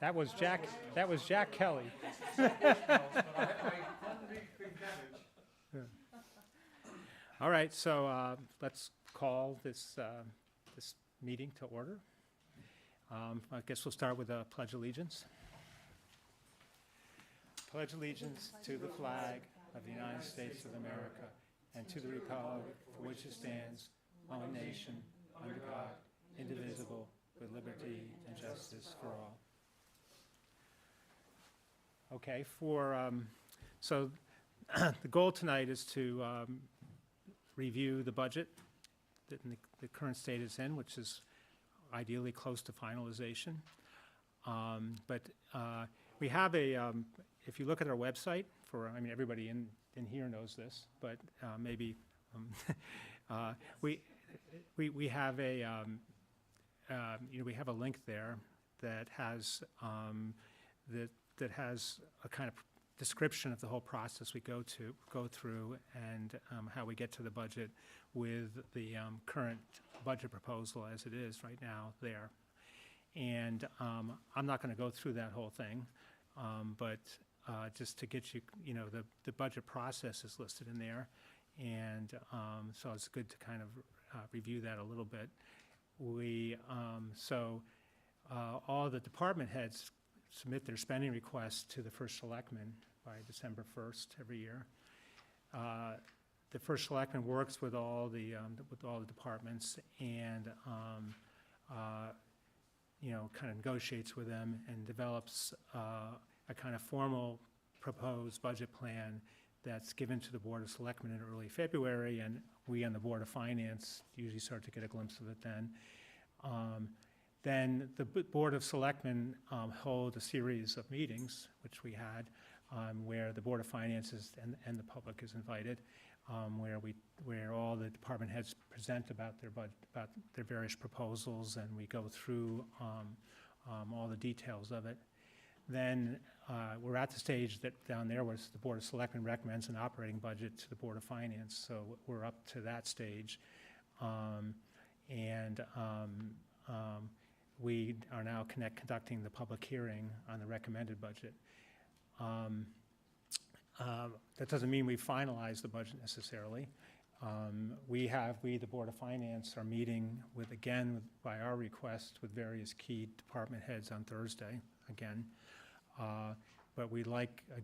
That was Jack, that was Jack Kelly. All right, so let's call this meeting to order. I guess we'll start with a pledge allegiance. Pledge allegiance to the flag of the United States of America and to the republic for which it stands, one nation, under God, indivisible, with liberty and justice for all. Okay, so the goal tonight is to review the budget that the current state is in, which is ideally close to finalization. But we have if you look at our website, everybody in here knows this, but maybe we have we have a link there that has that has a kind of description of the whole process we go through and how we get to the budget with the current budget proposal as it is right now there. And I'm not going to go through that whole thing, but just to get you, the budget process is listed in there. And so it's good to kind of review that a little bit. All the department heads submit their spending requests to the first selectman by December 1st every year. The first selectman works with all the departments and kind of negotiates with them and develops a kind of formal proposed budget plan that's given to the Board of Selectmen in early February, and we on the Board of Finance usually start to get a glimpse of it then. Then the Board of Selectmen hold a series of meetings, which we had, where the Board of Finances and the public is invited, where all the department heads present about their various proposals, and we go through all the details of it. Then we're at the stage that down there where the Board of Selectmen recommends an operating budget to the Board of Finance, so we're up to that stage. We are now conducting the public hearing on the recommended budget. That doesn't mean we finalized the budget necessarily. The Board of Finance, are meeting by our request, with various key department heads on Thursday again. But we'd like to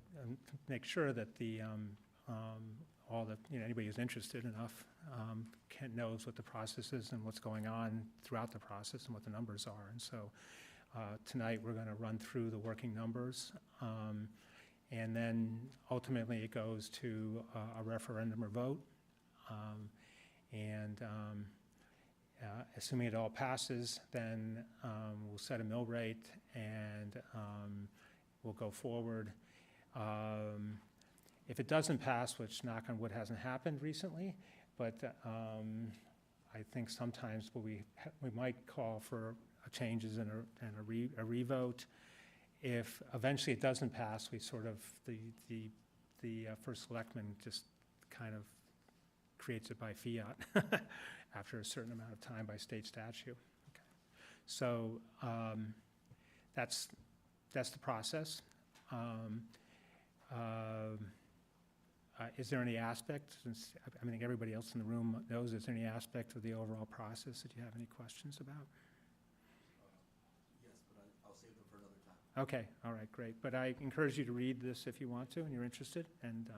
make sure that anybody who's interested enough knows what the process is and what's going on throughout the process and what the numbers are. And so tonight we're going to run through the working numbers, and then ultimately it goes to a referendum or vote. Assuming it all passes, then we'll set a mill rate and we'll go forward. If it doesn't pass, which knock on wood hasn't happened recently, but I think sometimes we might call for changes and a revote. If eventually it doesn't pass, we sort of, the first selectman just kind of creates it by fiat after a certain amount of time by state statute. Okay. So that's the process. Is there any aspect, since I think everybody else in the room knows, is there any aspect of the overall process that you have any questions about? Yes, but I'll save them for another time. Okay, all right, great. But I encourage you to read this if you want to and you're interested. And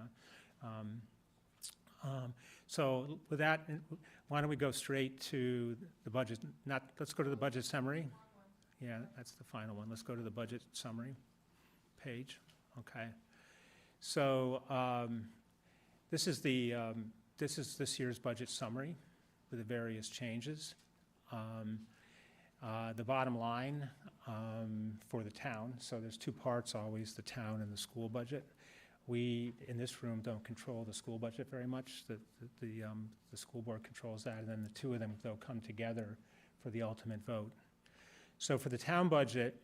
so with that, why don't we go straight to the budget? Let's go to the budget summary. Yeah, that's the final one. Let's go to the budget summary page. Okay. So this is this year's budget summary with the various changes. The bottom line for the town. So there's two parts always: the town and the school budget. We in this room don't control the school budget very much. The school board controls that, and then the two of them they'll come together for the ultimate vote. So for the town budget,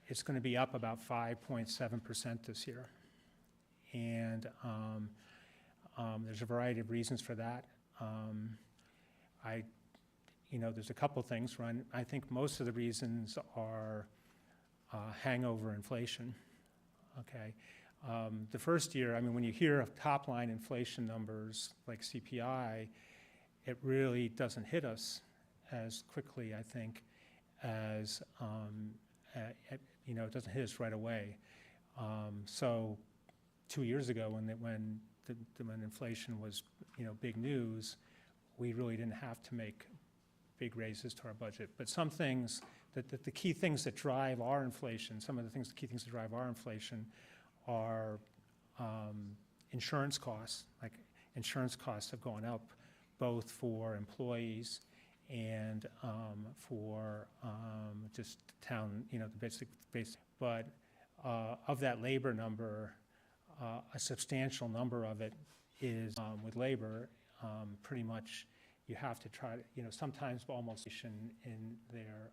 it's going to be up about 5.7% this year, and there's a variety of reasons for that. there's a couple things, Ron. I think most of the reasons are hangover inflation, okay? The first year, I mean, when you hear of top-line inflation numbers like CPI, it really doesn't hit us as quickly, I think, as, it doesn't hit us right away. So 2 years ago, when inflation was, big news, we really didn't have to make big raises to our budget. But some things, the key things that drive our inflation, the key things that drive our inflation are insurance costs. Like, insurance costs have gone up both for employees and for just town, the basic. But of that labor number, a substantial number of it is with labor. Pretty much, you have to try to, sometimes almost in their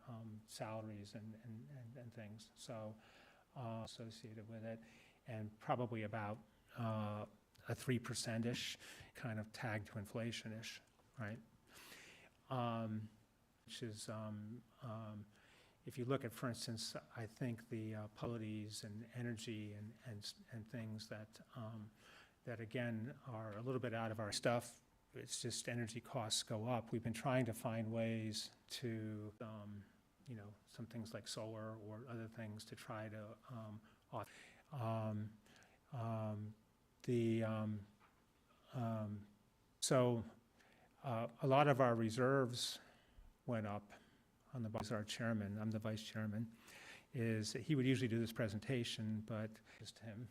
salaries and things. So associated with it, and probably about a 3%-ish kind of tagged to inflation-ish, right? Which is, if you look at, for instance, I think the utilities and energy and things that again are a little bit out of our stuff. It's just energy costs go up. We've been trying to find ways to, some things like solar or other things to try to off. So a lot of our reserves went up on the, as our chairman, I'm the vice chairman, is he would usually do this presentation, but just him,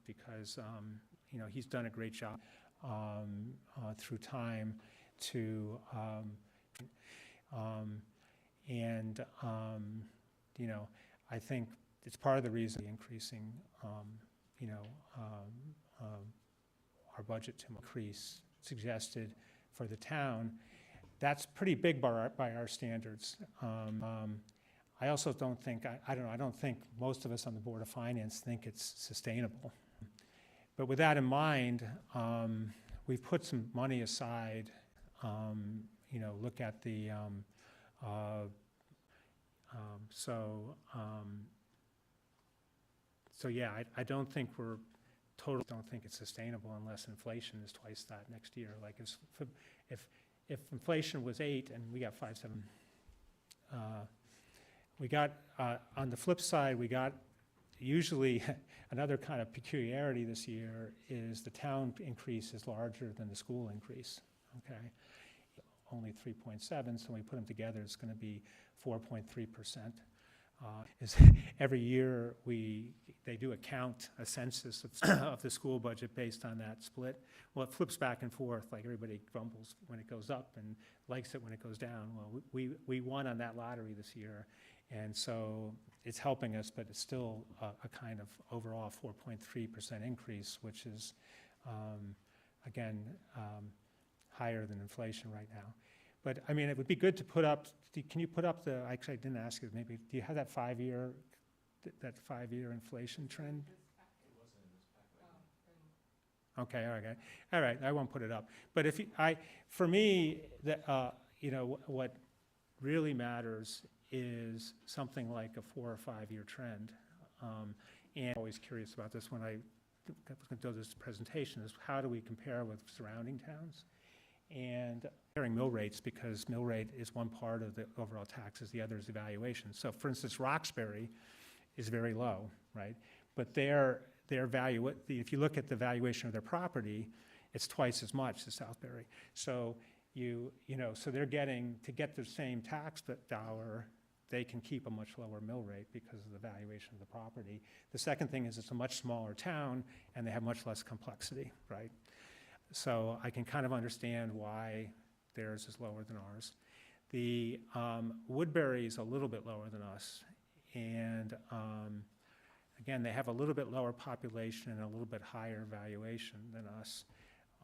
because, he's done a great job through time to, I think it's part of the reason increasing, our budget to increase suggested for the town. That's pretty big by our standards. I also don't think, I don't think most of us on the Board of Finance think it's sustainable. But with that in mind, we've put some money aside, look at the, so yeah, I don't think don't think it's sustainable unless inflation is twice that next year. Like if inflation was 8 and we got 5.7, we got, on the flip side, we got usually another kind of peculiarity this year is the town increase is larger than the school increase, okay? Only 3.7, so when we put them together, it's gonna be 4.3%. Every year they do a census of the school budget based on that split. Well, it flips back and forth, like everybody grumbles when it goes up and likes it when it goes down. Well, we won on that lottery this year, and so it's helping us, but it's still a kind of overall 4.3% increase, which is, again, higher than inflation right now. But, I mean, it would be good to put up, can you put up actually I didn't ask you, maybe, do you have that 5-year inflation trend? Okay, all right, I won't put it up. But for me, what really matters is something like a 4 or 5 year trend. And I'm always curious about this when I do this presentation, is how do we compare with surrounding towns? And comparing mill rates, because mill rate is one part of the overall taxes, the other is evaluation. So for instance, Roxbury is very low, right? But their value, if you look at the valuation of their property, it's twice as much as Southbury. So so they're getting, to get the same tax dollar, they can keep a much lower mill rate because of the valuation of the property. The second thing is it's a much smaller town and they have much less complexity, right? So I can kind of understand why theirs is lower than ours. The Woodbury is a little bit lower than us. And again, they have a little bit lower population and a little bit higher valuation than us.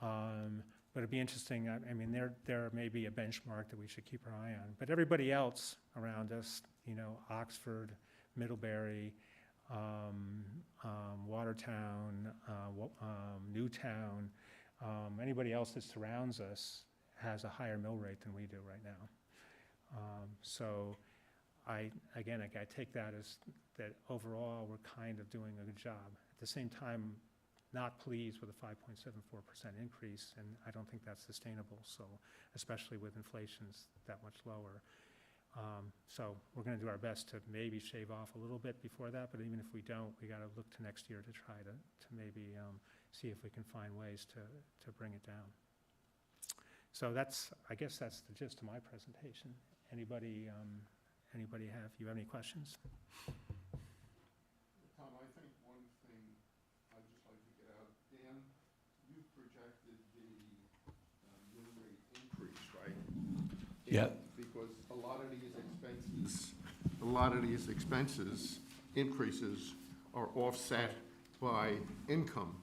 But it'd be interesting, I mean, there may be a benchmark that we should keep our eye on. But everybody else around us, Oxford, Middlebury, Watertown, Newtown, anybody else that surrounds us has a higher mill rate than we do right now. So again, I take that as that overall, we're kind of doing a good job. At the same time, not pleased with a 5.74% increase, and I don't think that's sustainable, so, especially with inflation's that much lower. So we're gonna do our best to maybe shave off a little bit before that, but even if we don't, we gotta look to next year to try to maybe see if we can find ways to bring it down. So I guess that's the gist of my presentation. Anybody you have any questions? Tom, I think one thing I'd just like to get out, Dan, you've projected the mill rate increase, right? Yeah. Because a lot of these expenses increases are offset by income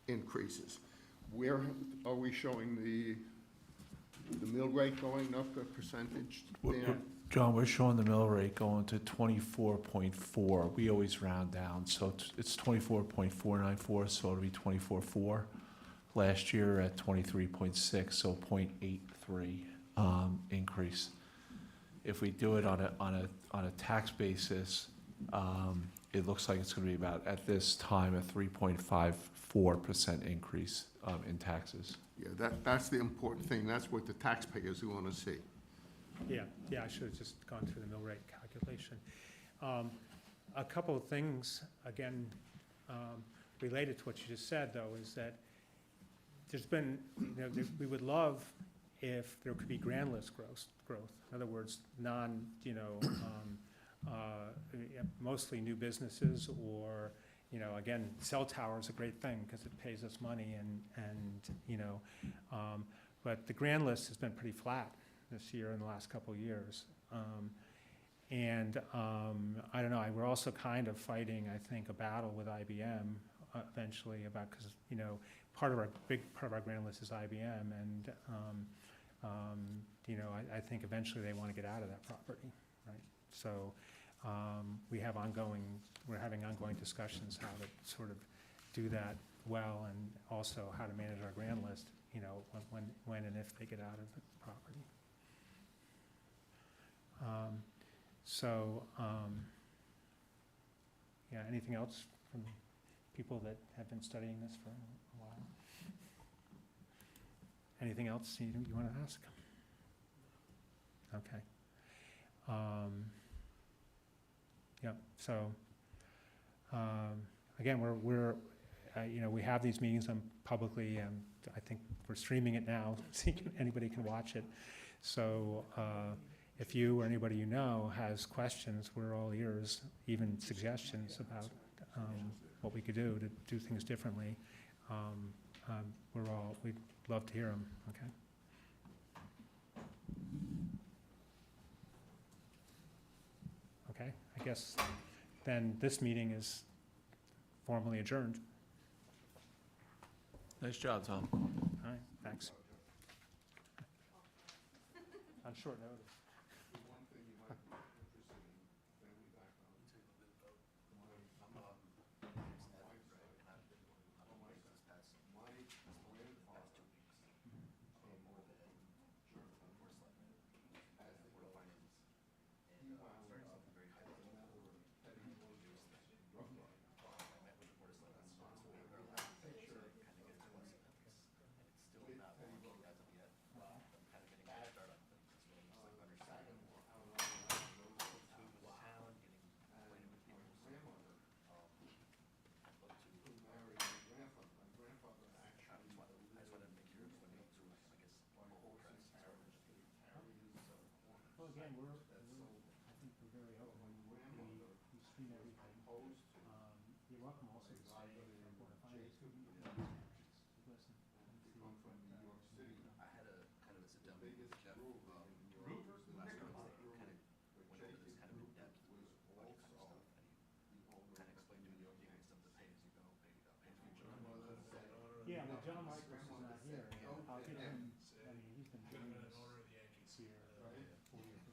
increases. Where are we showing the mill rate going up a percentage, Dan? John, we're showing the mill rate going to 24.4. We always round down, so it's 24.494, so it'll be 24.4. Last year at 23.6, so 0.83 increase. If we do it on a tax basis, it looks like it's going to be about, at this time, a 3.54% increase in taxes. Yeah, that's the important thing. That's what the taxpayers want to see. Yeah, I should have just gone through the mill rate calculation. A couple of things, again, related to what you just said, though, is that there's been, we would love if there could be grand list growth. In other words, mostly new businesses, or, again, cell tower is a great thing because it pays us money, but the grand list has been pretty flat this year in the last couple of years. I don't know, we're also kind of fighting, I think, a battle with IBM eventually because, big part of our grand list is IBM, and, I think eventually they want to get out of that property, right? So we're having ongoing discussions how to sort of do that well, and also how to manage our grand list, when and if they get out of the property. Anything else from people that have been studying this for a while? Anything else you want to ask? Okay. Again, we have these meetings publicly, and I think we're streaming it now, so anybody can watch it. So if you or anybody has questions, we're all ears, even suggestions about what we could do to do things differently. We'd love to hear them, okay? Okay, I guess then this meeting is formally adjourned. Nice job, Tom. All right, thanks. On short notice. The one thing you might be interested in, family background. My wife's side, my grandfather came over from Germany as the government. He wound up as a member of Teddy Roosevelt's Rough Riders. Picture with Teddy Roosevelt at Sagamore out on the Roosevelt Town. And my grandmother, who married my grandfather actually lived on the horses, carriages, Well, again, I think we're very open. We screen everything. opposed to You're welcome also to guy say by the name of finance. Jacob Listen. to come from New York City. I had a kind of a sit The down biggest with Jeff, group in New York was the last Newport Wednesday, Group, kind of but went over this Jacob kind of in Group depth, was budget kind of also stuff, and the owner kind of of explained to New me York the mechanics of the pay as you go, pay as you go. Grandmother said, Yeah, well, John Michaels is not here. no I'll to get him. him, he's been doing this here for 40 or 50 years.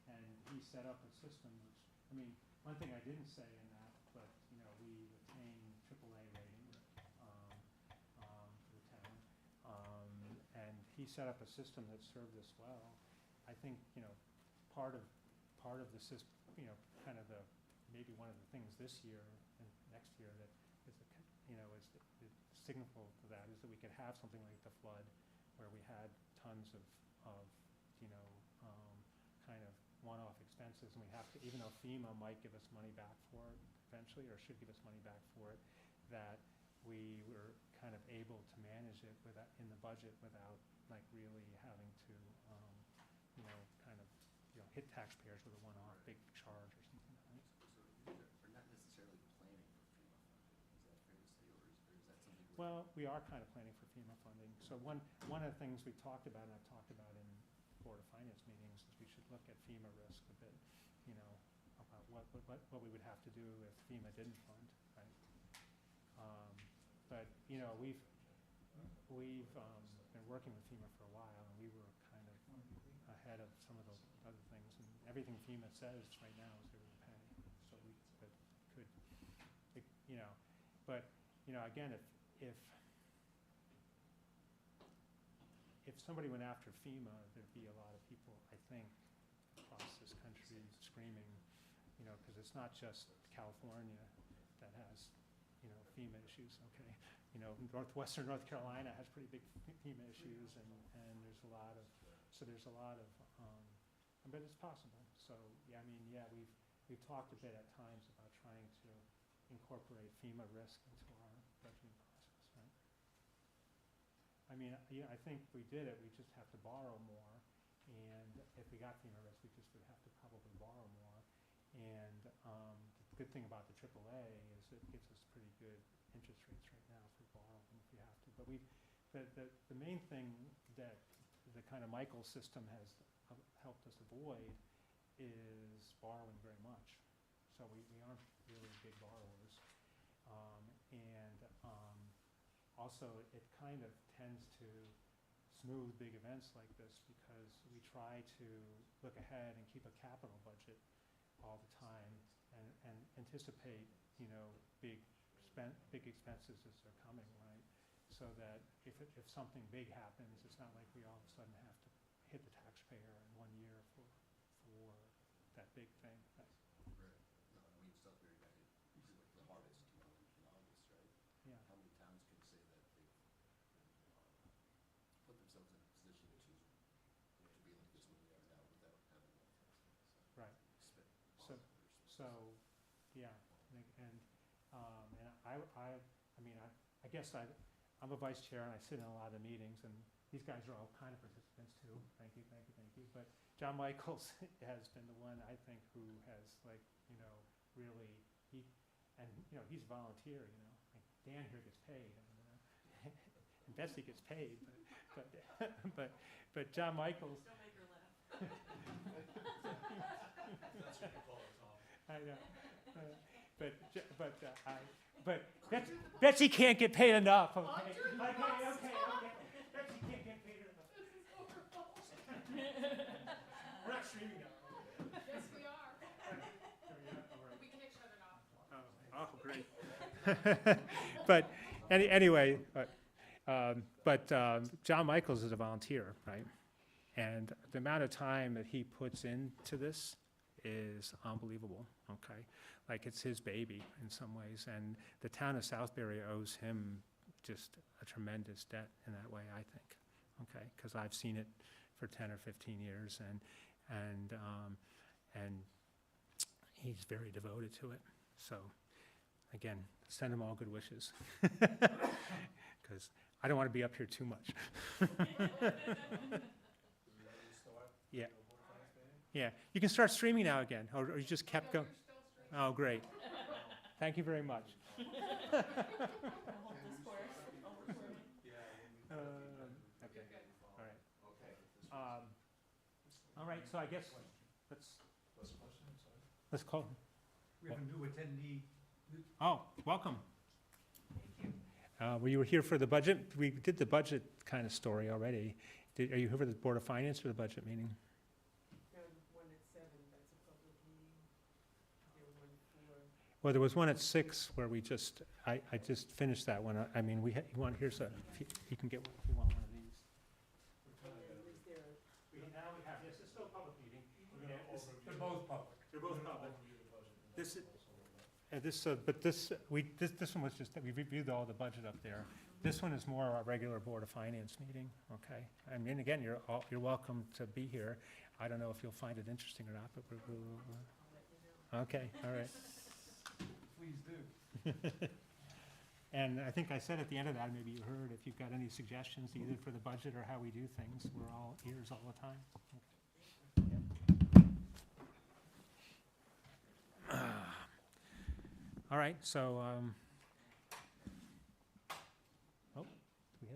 And he set up a system which, one thing I didn't say in that, but, we attain AAA rating, for the town. And he set up a system that served us well. I think, you know, part of the system, you know, kind of maybe one of the things this year and next year that is, you know, is the signal to that is that we could have something like the flood where we had tons of, you know, kind of one-off expenses, and we have to, even though FEMA might give us money back for it eventually, or should give us money back for it, that we were kind of able to manage it without, in the budget without like really having to, you know, kind of, you know, hit taxpayers with a one-off big charge or something, right? So we're not necessarily planning for FEMA funding, is that fair to say, or is that something? Well, we are kind of planning for FEMA funding. So one of the things we talked about, and I've talked about in Board of Finance meetings, is we should look at FEMA risk a bit, you know, about what we would have to do if FEMA didn't fund, right? But, you know, we've been working with FEMA for a while, and we were kind of ahead of some of those other things. And everything FEMA says right now is they're going to pay. So we could, you know, but, you know, again, if somebody went after FEMA, there'd be a lot of people, I think, across this country screaming, you know, because it's not just California that has, you know, FEMA issues, okay? You know, Northwestern North Carolina has pretty big FEMA issues, and there's a lot of, but it's possible. So, yeah, I mean, yeah, we've talked a bit at times about trying to incorporate FEMA risk into our budgeting process, right? I mean, yeah, I think we did it, we just have to borrow more, and if we got FEMA risk, we just would have to probably borrow more. And the good thing about the AAA is it gives us pretty good interest rates right now for borrowing if we have to. But the main thing that the kind of Michael system has helped us avoid is borrowing very much. So we aren't really big borrowers. Also, it kind of tends to smooth big events like this because we try to look ahead and keep a capital budget all the time and anticipate, you know, big expenses as they're coming, right? So that if something big happens, it's not like we all of a sudden have to hit the taxpayer in 1 year for that big thing. Right. No, I mean, Southbury got hit, the hardest, you know, in August, right? Yeah. How many towns can say that they've put themselves in a position to, you know, to be like this when they are now without having that tax? Right. Spent So, yeah, and I mean, I guess I'm a vice chair and I sit in a lot of meetings, and these guys are all kind of participants too. Thank you. But John Michaels has been the one, I think, who has, like, you know, really, you know, he's a volunteer, you know. Like Dan here gets paid, and Betsy gets paid, but John Michaels. Don't make her laugh. That's what you call it, Tom. I know, but Betsy can't get paid enough, okay? Okay. Betsy can't get paid enough. We're not streaming now. Yes, we are. All right. We can't shut it off. Oh, great. But anyway, John Michaels is a volunteer, right? And the amount of time that he puts into this is unbelievable, okay? Like, it's his baby in some ways, and the town of Southbury owes him just a tremendous debt in that way, I think, okay? Because I've seen it for 10 or 15 years, and he's very devoted to it. So, again, send him all good wishes, because I don't want to be up here too much. Yeah. Yeah, you can start streaming now again, or you just kept going. Oh, great. Thank you very much. I'll hold this course. I'll record it. Okay, all right, so I guess let's call. We have a new attendee. Oh, welcome. Thank you. Were you here for the budget? We did the budget kind of story already. Are you here for the Board of Finance or the budget meeting? One at 7, that's a public meeting. There one for, Well, there was one at 6 where we just, I just finished that one. I mean, you want, here's a, you can get one if you want one of these. They're both public. They're both public. Overview of the budget. This is- this one was just, we reviewed all the budget up there. This one is more a regular Board of Finance meeting, okay? I mean, again, you're welcome to be here. I don't know if you'll find it interesting or not, but okay, all right. Please do. And I think I said at the end of that, maybe you heard, if you've got any suggestions, either for the budget or how we do things, we're all ears all the time. All right, so, we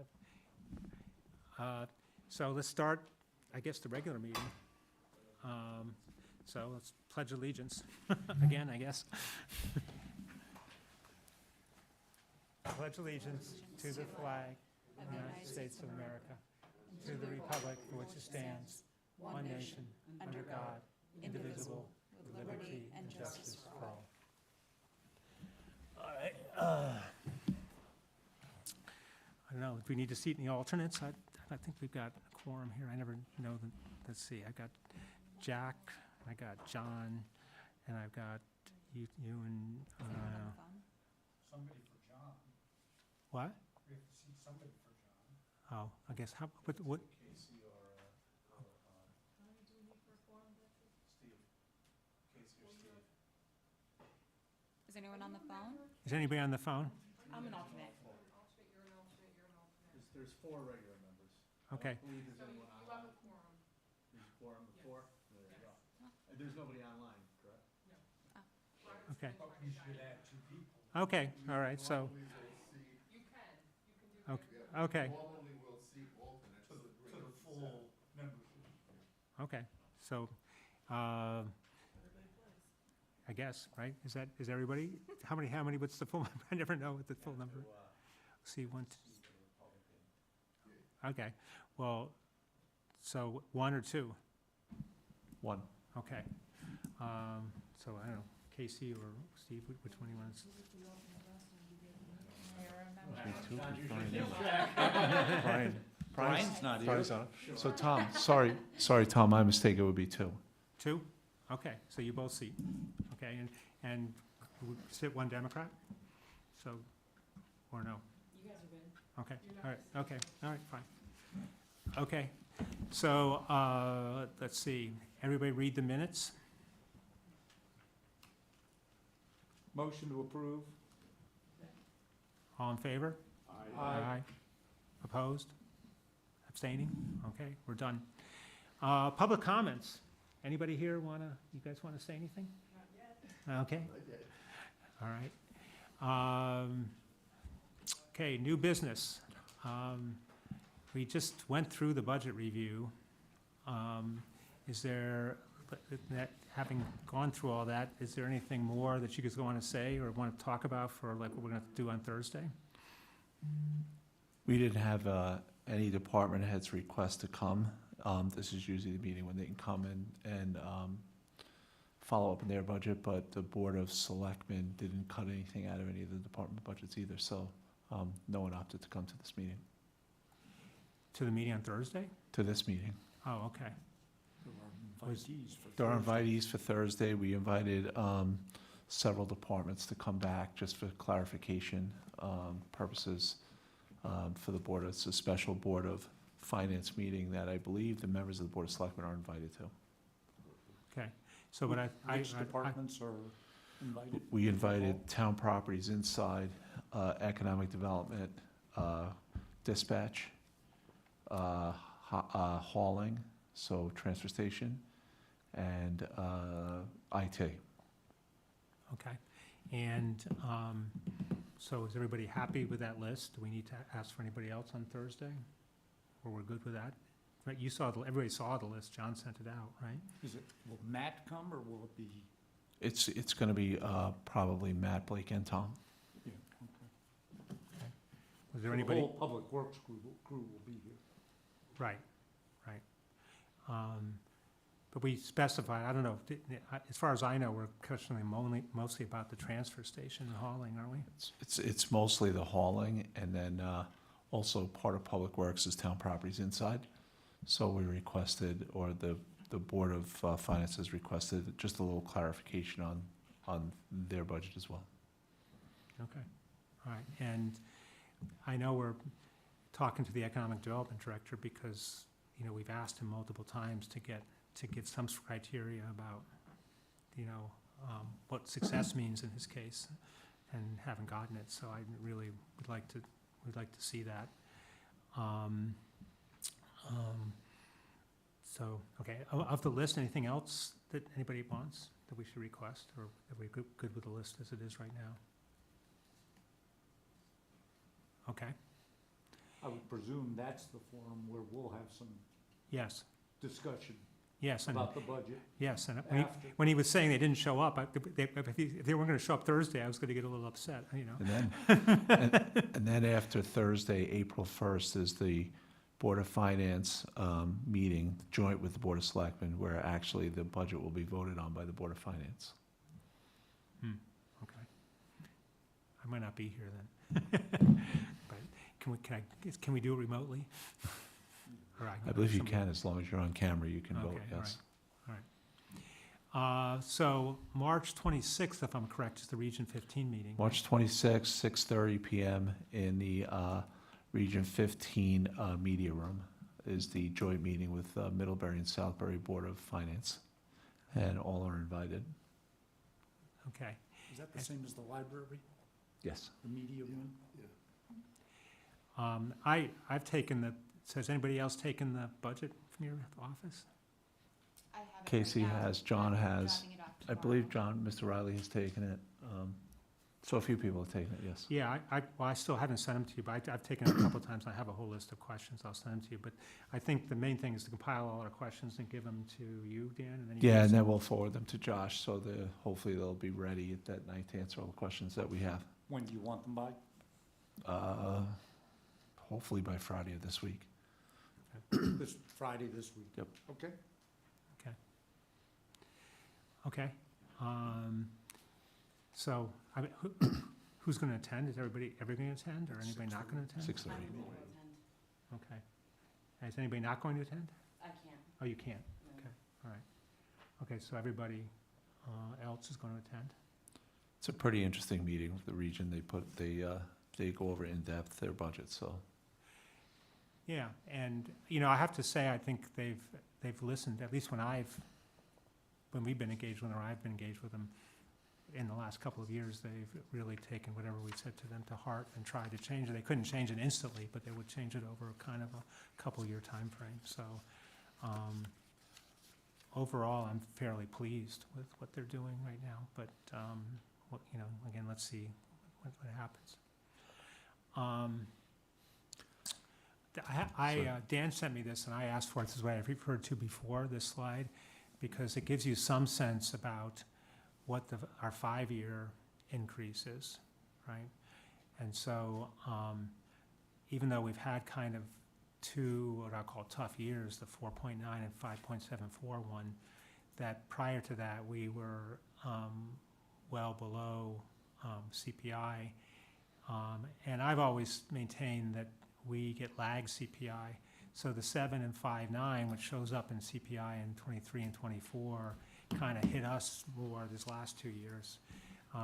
have, so let's start, I guess, the regular meeting. So let's pledge allegiance, again, I guess. Pledge allegiance to the flag of the United States of America, to the republic for which it stands, one nation, under God, indivisible, with liberty and justice for all. All right, I don't know, do we need to seat any alternates? I think we've got a quorum here. I never know the, let's see, I got Jack, I got John, and I've got you and, Somebody for John. what? We have to see somebody for John. Oh, I guess, what, Casey or Steve. Casey or Steve. Is anyone on the phone? is anybody on the phone? I'm an alternate. There's 4 regular members. Okay, I don't believe there's anyone online. There's 4 on the floor? There you go. And there's nobody online, correct? okay, But we should add 2 people. okay, all right, so, Normally we'll see, okay, normally we'll see alternates. To the full membership. okay, so, I guess, right? Is everybody, how many, what's the full, I never know what the full number. See, one, okay, well, so 1 or 2? 1. Okay. So I don't know, Casey or Steve, which one you want? Brian's not here. So Tom, sorry, Tom, my mistake, it would be 2. 2? Okay, so you both seat. Okay, and sit 1 Democrat? So, or no? You guys are good. Okay, all right, okay, all right, fine. Okay, so, let's see, everybody read the minutes? Motion to approve. All in favor? Aye. Opposed? Abstaining? Okay, we're done. Public comments. Anybody here you guys wanna say anything? Not yet. Okay, all right. Okay, new business. We just went through the budget review. Is there, having gone through all that, is there anything more that you guys want to say or want to talk about for like what we're going to do on Thursday? We didn't have any department heads request to come. This is usually the meeting when they can come and follow up on their budget, but the Board of Selectmen didn't cut anything out of any of the department budgets either, so no one opted to come to this meeting. To the meeting on Thursday? To this meeting. Oh, okay. There are invitees for Thursday. We invited several departments to come back just for clarification purposes for the board. It's a special Board of Finance meeting that I believe the members of the Board of Selectmen are invited to. Okay, so but Which departments are invited? We invited Town Properties Inside, Economic Development, Dispatch, Hauling, so Transfer Station, and IT. Okay, and so is everybody happy with that list? Do we need to ask for anybody else on Thursday? Or we're good with that? Right, you saw, everybody saw the list, John sent it out, right? Will Matt come or will it be? It's gonna be probably Matt, Blake, and Tom. Yeah, Was there The anybody? whole Public Works crew will be here. Right, right. But we specified, I don't know, as far as I know, we're questioning mostly about the transfer station and hauling, aren't we? It's mostly the hauling, and then also part of Public Works is Town Properties Inside. So we requested, or the the Board of Finance has requested just a little clarification on their budget as well. Okay, all right. And I know we're talking to the Economic Development Director because, you know, we've asked him multiple times to get some criteria about, you know, what success means in his case, and haven't gotten it, so I really would like to see that. So, okay, of the list, anything else that anybody wants that we should request, or are we good with the list as it is right now? Okay, I would presume that's the forum where we'll have some yes, discussion yes, and, about the budget yes, and after. when he was saying they didn't show up, if they weren't gonna show up Thursday, I was gonna get a little upset, you know? And then after Thursday, April 1st, is the Board of Finance meeting, joint with the Board of Selectmen, where actually the budget will be voted on by the Board of Finance. Okay. I might not be here then. But can we do it remotely? Or I believe you somebody- can, as long as you're on camera, you can vote, Okay, all yes. So March 26th, if I'm correct, is the Region 15 meeting. March 26th, 6:30 PM in the Region 15 Media Room is the joint meeting with Middlebury and Southbury Board of Finance, and all are invited. Okay. Is that the same as the library, Yes. the media room? I've taken has anybody else taken the budget from your office? I have it right Casey now. has, John I'm has, dropping it off I believe tomorrow. Mr. Riley has taken it. So a few people have taken it, yes. Yeah, well, I still haven't sent them to you, but I've taken it a couple times. I have a whole list of questions. I'll send them to you. But I think the main thing is to compile all our questions and give them to you, Dan, and then you Yeah, can and then we'll forward them to Josh, so hopefully they'll be ready at that night to answer all the questions that we have. When do you want them by? Hopefully by Friday of this week. This Friday this week? Yep. Okay. Okay. So, I mean, who's going to attend? Is everybody going to attend, or anybody not going to attend? 6:30. I'm going to attend. Okay. Is anybody not going to attend? I can't. Oh, you can't? No. Okay, all right. Okay, so everybody else is going to attend? It's a pretty interesting meeting with the region. They go over in depth their budget, so. Yeah, and, you know, I have to say, I think they've listened, at least when we've been engaged with them, or I've been engaged with them in the last couple of years, they've really taken whatever we said to them to heart and tried to change it. They couldn't change it instantly, but they would change it over kind of a couple-year time frame. So, overall, I'm fairly pleased with what they're doing right now, but, you know, again, let's see what happens. Dan sent me this, and I asked for it. This is what I've referred to before, this slide, because it gives you some sense about what our 5-year increase is, right? And so, even though we've had kind of two, what I call tough years, the 4.9 and 5.741, that prior to that, we were well below CPI. And I've always maintained that we get lag CPI. So the 7 and 5.9, which shows up in CPI in 23 and 24, kind of hit us more these last 2 years,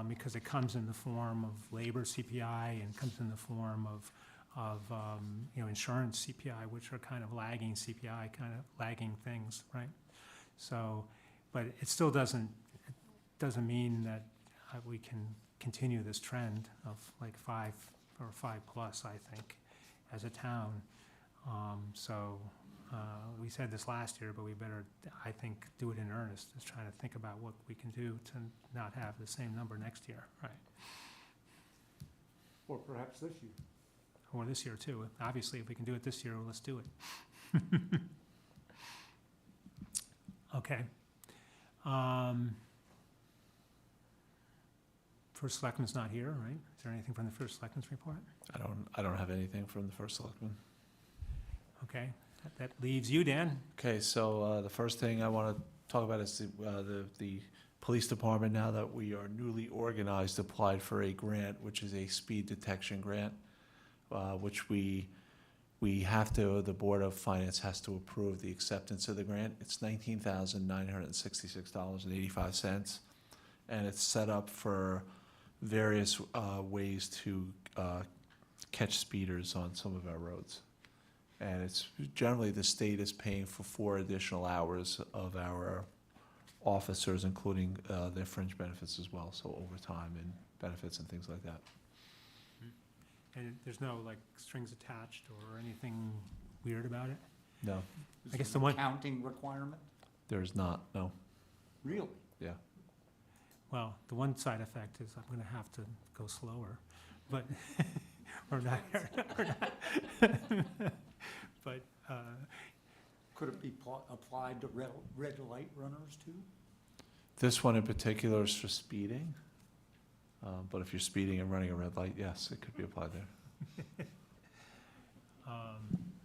because it comes in the form of labor CPI and comes in the form of you know, insurance CPI, which are kind of lagging CPI, kind of lagging things, right? So, but it still doesn't mean that we can continue this trend of like 5 or 5+, I think, as a town. We said this last year, but we better, I think, do it in earnest, is trying to think about what we can do to not have the same number next year, right? Or perhaps this year. Or this year too. Obviously, if we can do it this year, let's do it. Okay. First Selectman's not here, right? Is there anything from the First Selectman's report? I don't have anything from the first selectman. Okay, that leaves you, Dan. Okay, so the first thing I want to talk about is the police department, now that we are newly organized, applied for a grant, which is a speed detection grant, which we the Board of Finance has to approve the acceptance of the grant. It's $19,966.85. And it's set up for various ways to catch speeders on some of our roads. And it's generally the state is paying for 4 additional hours of our officers, including their fringe benefits as well, so overtime and benefits and things like that. And there's no like strings attached or anything weird about it? No, Is I guess it the an one- accounting requirement? there's not, no. Really? Yeah. Well, the one side effect is I'm gonna have to go slower, but, or not, but, Could it be applied to red light runners too? This one in particular is for speeding. But if you're speeding and running a red light, yes, it could be applied there.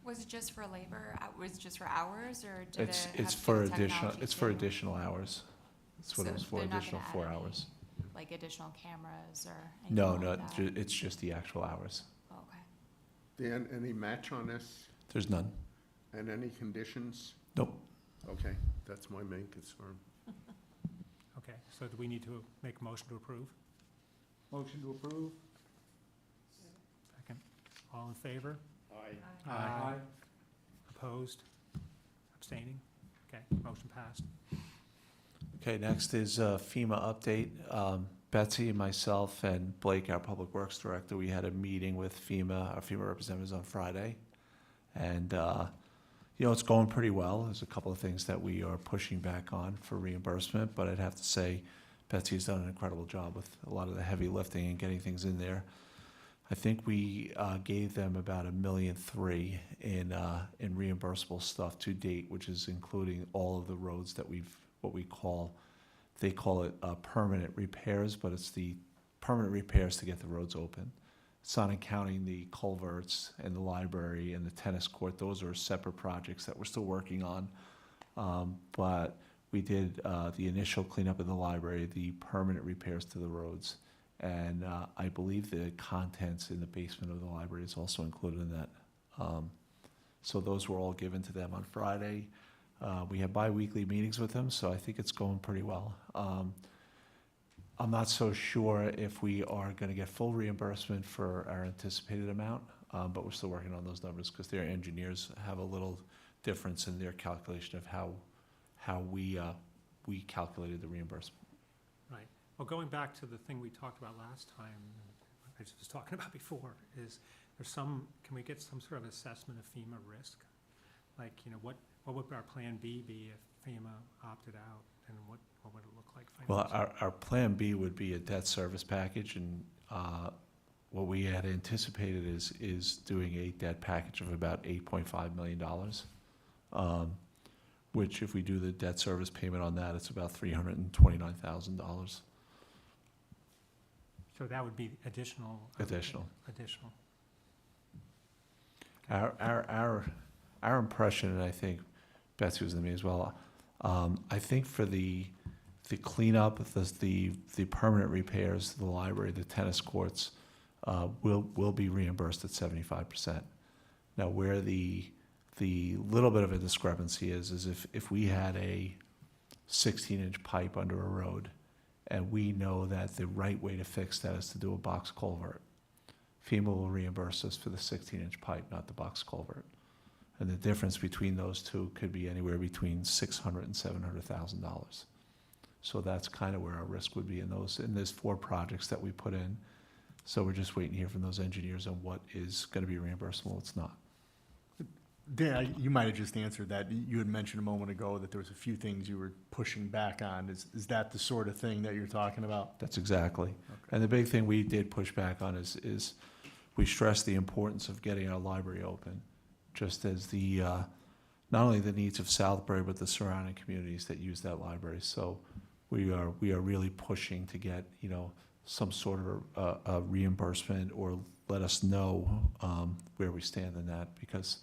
Was it just for labor? Was it just for hours, or did it have It's to do for with additional, technology it's for too? additional hours. That's what it So was for, they're not additional gonna 4 add any, hours. Like additional cameras or anything No, like no, that? it's just the actual hours. Oh, okay. Dan, any match on this There's none. and any conditions? Nope. Okay, that's my main concern. okay, so do we need to make a motion to approve? Motion to approve? Second. All in favor? Aye. Aye. Opposed? Abstaining? Okay, motion passed. Okay, next is FEMA update. Betsy, myself, and Blake, our Public Works Director, we had a meeting with FEMA, our FEMA representatives on Friday. And, it's going pretty well. There's a couple of things that we are pushing back on for reimbursement, but I'd have to say Betsy's done an incredible job with a lot of the heavy lifting and getting things in there. I think we gave them about $1.3 million in reimbursable stuff to date, which is including all of the roads that they call it permanent repairs, but it's the permanent repairs to get the roads open. It's not counting the culverts and the library and the tennis court. Those are separate projects that we're still working on. But we did the initial cleanup of the library, the permanent repairs to the roads. And I believe the contents in the basement of the library is also included in that. So those were all given to them on Friday. We have bi-weekly meetings with them, so I think it's going pretty well. I'm not so sure if we are going to get full reimbursement for our anticipated amount, but we're still working on those numbers because their engineers have a little difference in their calculation of how we calculated the reimbursement. Right. Well, going back to the thing we talked about last time, I was just talking about before, is can we get some sort of assessment of FEMA risk? Like, what would our plan B be if FEMA opted out, and what would it look like financially? Well, our plan B would be a debt service package, and what we had anticipated is doing a debt package of about $8.5 million, which if we do the debt service payment on that, it's about $329,000 So that would be additional. additional. Additional. Our impression, and I think Betsy was in me as well, I think for the cleanup, the permanent repairs to the library, the tennis courts, will be reimbursed at 75%. Now, where the little bit of a discrepancy is if we had a 16-inch pipe under a road, and we know that the right way to fix that is to do a box culvert, FEMA will reimburse us for the 16-inch pipe, not the box culvert. And the difference between those two could be anywhere between $600,000 and $700,000. So that's kind of where our risk would be in there's 4 projects that we put in. So we're just waiting to hear from those engineers on what is going to be reimbursable, what's not. Dan, you might have just answered that. You had mentioned a moment ago that there was a few things you were pushing back on. Is that the sort of thing that you're talking about? That's exactly. Okay. And the big thing we did push back on is we stressed the importance of getting our library open, just as not only the needs of Southbury, but the surrounding communities that use that library. So we are really pushing to get, some sort of a reimbursement, or let us know where we stand in that, because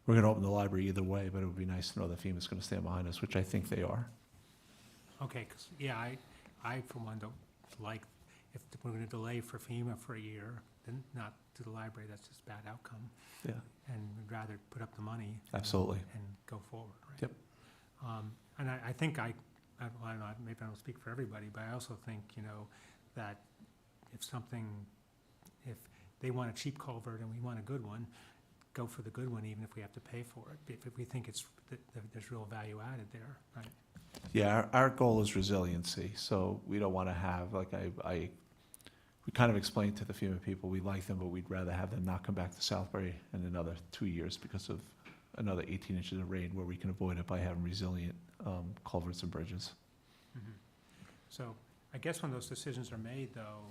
we're going to open the library either way, but it would be nice to know that FEMA's going to stand behind us, which I think they are. Okay, because, I for one don't like, if we're going to delay for FEMA for a year, then not to the library, that's just bad outcome. Yeah. and we'd rather put up the money. Absolutely. And go forward, right? Yep. And I think well, I don't know, maybe I don't speak for everybody, but I also think, that if they want a cheap culvert and we want a good one, go for the good one, even if we have to pay for it, if we think that there's real value added there, right? Yeah, our goal is resiliency, so we don't want to have, like we kind of explained to the FEMA people, we like them, but we'd rather have them not come back to Southbury in another 2 years because of another 18 inches of rain, where we can avoid it by having resilient culverts and bridges. Mhm. So I guess when those decisions are made, though,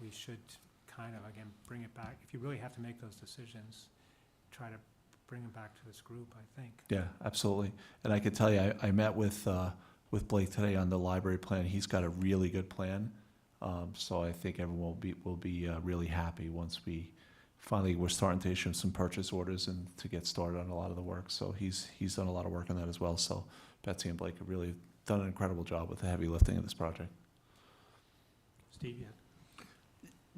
we should kind of, again, bring it back. If you really have to make those decisions, try to bring them back to this group, I think. Yeah, absolutely. And I could tell you, I met with Blake today on the library plan. He's got a really good plan. So I think everyone will be really happy once we're starting to issue some purchase orders and to get started on a lot of the work. So he's done a lot of work on that as well. So Betsy and Blake have really done an incredible job with the heavy lifting of this project. Steve, yeah?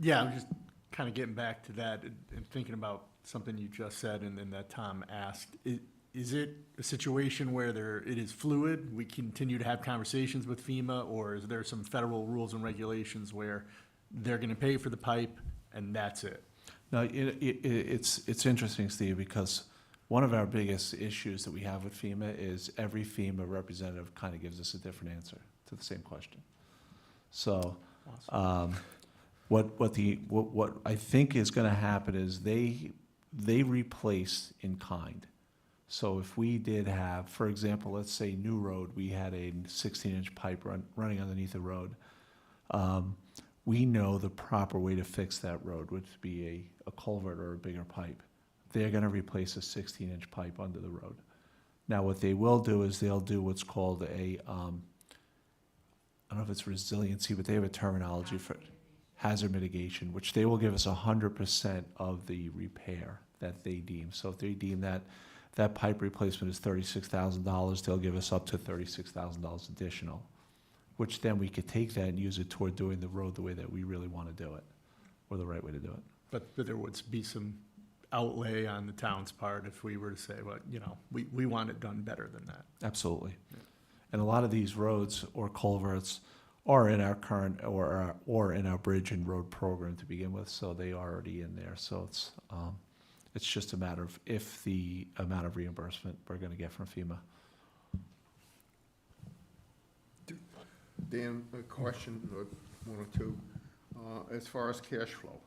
Yeah, I'm just kind of getting back to that and thinking about something you just said and then that Tom asked. Is it a situation where it is fluid, we continue to have conversations with FEMA, or is there some federal rules and regulations where they're gonna pay for the pipe and that's it? No, it's interesting, Steve, because one of our biggest issues that we have with FEMA is every FEMA representative kind of gives us a different answer to the same question. So, what I think is going to happen is they replace in kind. So if we did have, for example, let's say New Road, we had a 16-inch pipe running underneath the road. We know the proper way to fix that road would be a culvert or a bigger pipe. They're going to replace a 16-inch pipe under the road. Now, what they will do is they'll do what's called I don't know if it's resiliency, but they have a terminology for it, hazard mitigation, which they will give us 100% of the repair that they deem. So if they deem that pipe replacement is $36,000, they'll give us up to $36,000 additional, which then we could take that and use it toward doing the road the way that we really want to do it, or the right way to do it. But there would be some outlay on the town's part if we were to say, well, we want it done better than that. Absolutely. And a lot of these roads or culverts are in our current, or in our bridge and road program to begin with, so they are already in there. So it's just a matter of if the amount of reimbursement we're gonna get from FEMA. Dan, a question, or one or two. As far as cash flow,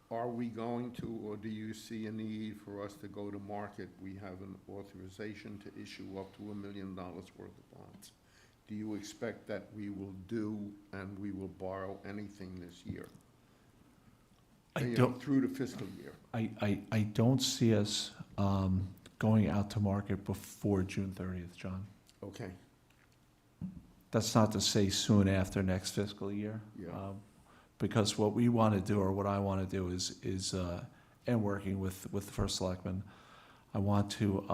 are we going to, or do you see a need for us to go to market? We have an authorization to issue up to $1 million worth of bonds. Do you expect that we will do and we will borrow anything this year? Through the fiscal year? I don't see us going out to market before June 30th, John. Okay, That's not to say soon after next fiscal year. yeah. Because what we want to do, or what I want to do is and working with the first selectman, I want to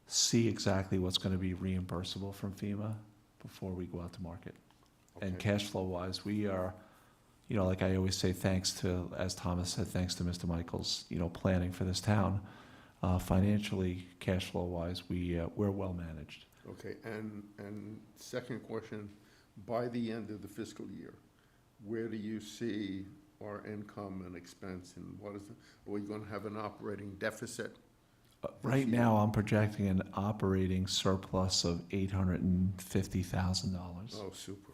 see exactly what's going to be reimbursable from FEMA before we go out to market. And Okay. cash flow wise, we are, like I always say, thanks to, as Thomas said, thanks to Mr. Michaels, planning for this town, financially, cash flow wise, we're well managed. Okay, and second question, by the end of the fiscal year, where do you see our income and expense, and are we gonna have an operating deficit? Right now, I'm projecting an operating surplus of $850,000, Oh, super.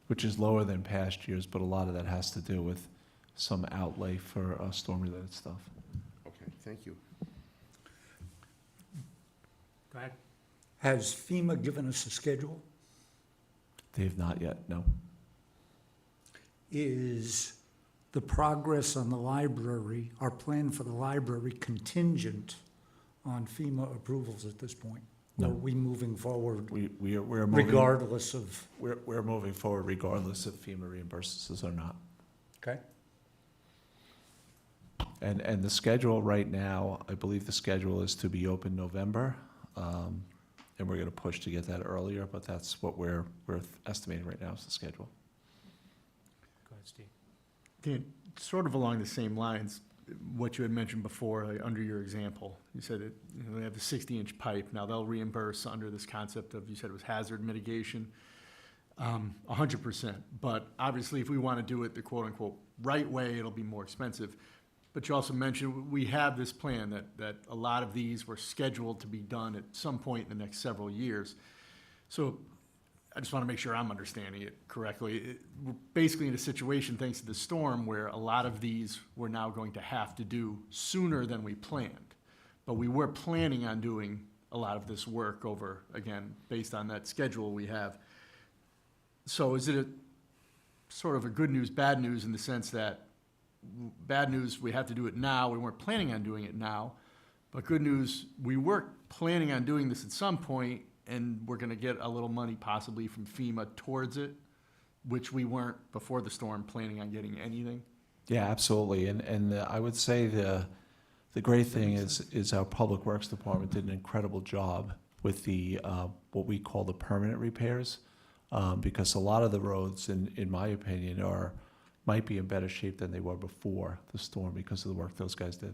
which is lower than past years, but a lot of that has to do with some outlay for storm-related stuff. Okay, thank you. Go ahead. Has FEMA given us a schedule? They have not yet, no. Is the progress on the library, our plan for the library, contingent on FEMA approvals at this point? No. Or are we moving forward We're moving. regardless of, We're moving forward regardless if FEMA reimburses us or not. okay? And the schedule right now, I believe the schedule is to be open November, and we're gonna push to get that earlier, but that's what we're estimating right now is the schedule. Go ahead, Steve. Dan, sort of along the same lines, what you had mentioned before, like, under your example. You said it, you know, they have the 60-inch pipe. Now, they'll reimburse under this concept of, you said it was hazard mitigation, 100%. But obviously, if we want to do it the quote-unquote right way, it'll be more expensive. But you also mentioned, we have this plan that a lot of these were scheduled to be done at some point in the next several years. So I just want to make sure I'm understanding it correctly. We're basically in a situation, thanks to the storm, where a lot of these we're now going to have to do sooner than we planned. But we were planning on doing a lot of this work over, again, based on that schedule we have. So is it a sort of a good news, bad news, in the sense that bad news, we have to do it now, we weren't planning on doing it now, but good news, we were planning on doing this at some point, and we're gonna get a little money possibly from FEMA towards it, which we weren't before the storm planning on getting anything? Yeah, absolutely. And I would say the great thing is our Public Works Department did an incredible job with the, what we call the permanent repairs. Because a lot of the roads, in my opinion, might be in better shape than they were before the storm because of the work those guys did.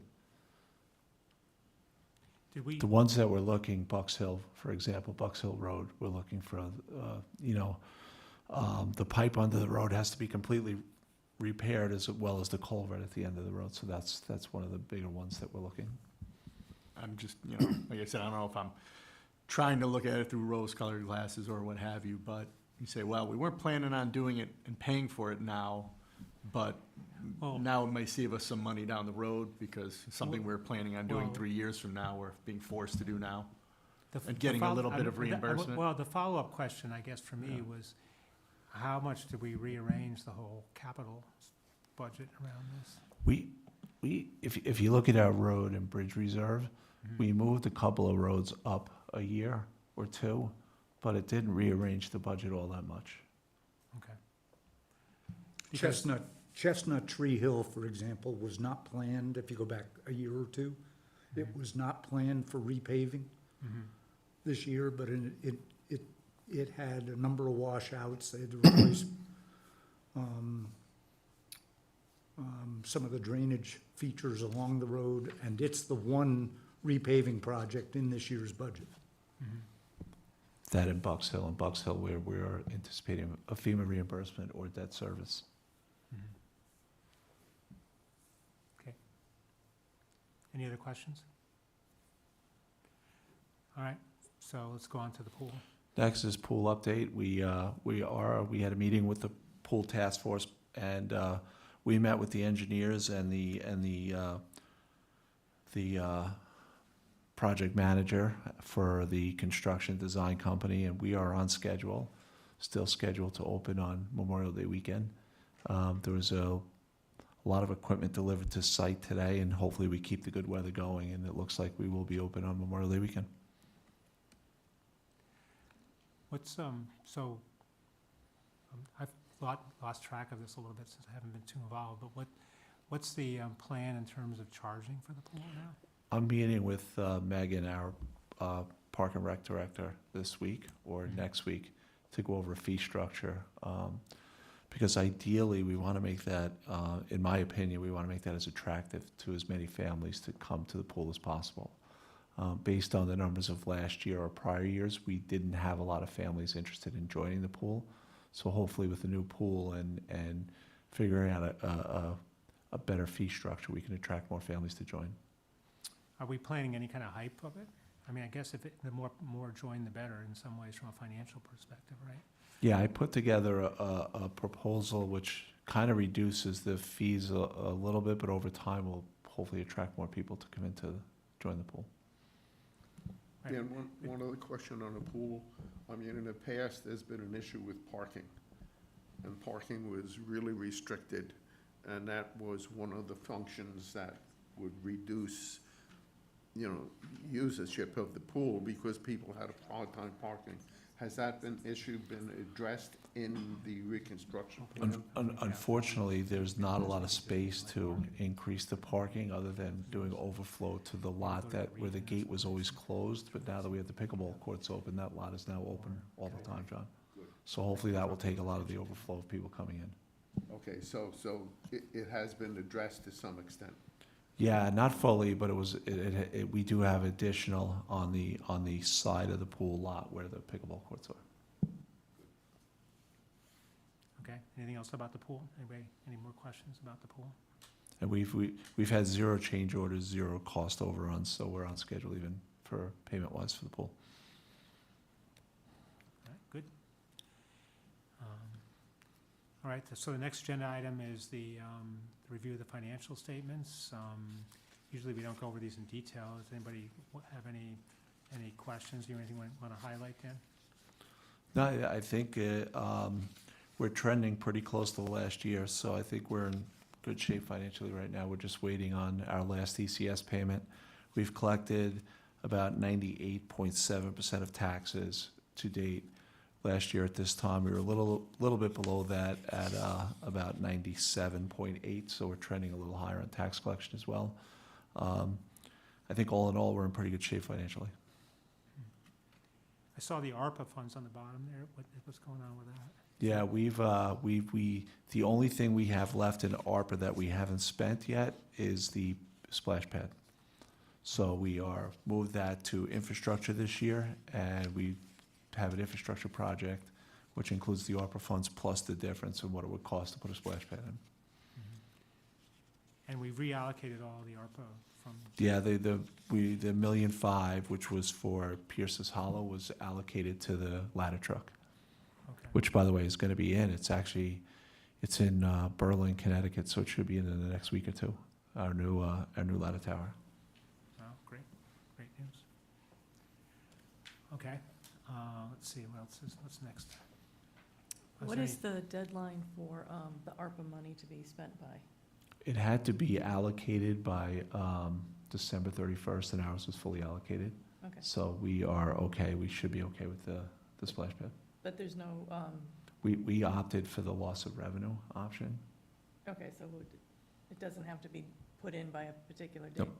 Did we, The ones that we're looking, Bucks Hill, for example, Bucks Hill Road, we're looking for, the pipe under the road has to be completely repaired as well as the culvert at the end of the road. So that's one of the bigger ones that we're looking. I'm just, like I said, I don't know if I'm trying to look at it through rose-colored glasses or what have you, but you say, well, we weren't planning on doing it and paying for it now, but Well- now it may save us some money down the road because it's something we're planning on doing Well- 3 years from now, we're being forced to do now. the- and the getting a follow- little bit of I- reimbursement? Well, the follow-up question, I guess, for me Yeah. was, how much did we rearrange the whole capital budget around this? If you look at our road and bridge reserve, Mhm. we moved a couple of roads up a year or two, but it didn't rearrange the budget all that much. Okay. Because- Chestnut Tree Hill, for example, was not planned, if you go back a year or two. It was not planned for repaving Mhm. this year, but it had a number of washouts. They had to replace some of the drainage features along the road, and it's the one repaving project in this year's budget. Mhm. That in Bucks Hill, where we're anticipating a FEMA reimbursement or debt service. Mhm. Okay. Any other questions? All right, so let's go on to the pool. Next is pool update. We had a meeting with the pool task force, and we met with the engineers and the project manager for the construction design company, and we are on schedule, still scheduled to open on Memorial Day weekend. There was a lot of equipment delivered to site today, and hopefully we keep the good weather going, and it looks like we will be open on Memorial Day weekend. What's, I've lost track of this a little bit since I haven't been too involved, but what's the plan in terms of charging for the pool now? I'm meeting with Megan, our Park and Rec director, this week or Mhm. next week to go over a fee structure. Because ideally, we want to make that, in my opinion, we want to make that as attractive to as many families to come to the pool as possible. Based on the numbers of last year or prior years, we didn't have a lot of families interested in joining the pool. So hopefully with the new pool and figuring out a better fee structure, we can attract more families to join. Are we planning any kind of hype of it? I mean, I guess the more join, the better in some ways from a financial perspective, right? Yeah, I put together a proposal which kind of reduces the fees a little bit, but over time will hopefully attract more people to come in to join the pool. Right. Dan, one other question on the pool. I mean, in the past, there's been an issue with parking, and parking was really restricted, and that was one of the functions that would reduce, usership of the pool because people had a hard time parking. Has that issue been addressed in the reconstruction plan? Unfortunately, there's not a lot of space to increase the parking other than doing overflow to the lot where the gate was always closed, but now that we have the pickleball courts open, that lot is now open all the time, John. So hopefully that will take a lot of the overflow of people coming in. Okay, so it has been addressed to some extent. Yeah, not fully, but we do have additional on the side of the pool lot where the pickleball courts are. Okay, anything else about the pool? Anybody, any more questions about the pool? And we've had 0 change orders, 0 cost overruns, so we're on schedule even for payment-wise for the pool. All right, good. All right, so the next agenda item is the review of the financial statements. Usually we don't go over these in detail. Does anybody have any questions, you anything want to highlight, Dan? No, I think we're trending pretty close to last year, so I think we're in good shape financially right now. We're just waiting on our last ECS payment. We've collected about 98.7% of taxes to date. Last year at this time, we were a little bit below that at about 97.8, so we're trending a little higher on tax collection as well. I think all in all, we're in pretty good shape financially. I saw the ARPA funds on the bottom there. What's going on with that? Yeah, the only thing we have left in ARPA that we haven't spent yet is the splash pad. So we are moved that to infrastructure this year, and we have an infrastructure project, which includes the ARPA funds plus the difference in what it would cost to put a splash pad in. And we reallocated all the ARPA from, Yeah, the $1.5 million, which was for Pierce's Hollow, was allocated to the ladder truck, okay. which, by the way, is going to be in. It's in Berlin, Connecticut, so it should be in the next week or two. Our new ladder tower. Oh, great news. Okay, let's see, what's next? Was What there is the deadline for the ARPA money to be spent by? It had to be allocated by December 31st, and ours was fully allocated. Okay, So we are okay. We should be okay with the splash pad. but there's no, We opted for the loss of revenue option. okay, so it doesn't have to be put in by a particular date? Nope.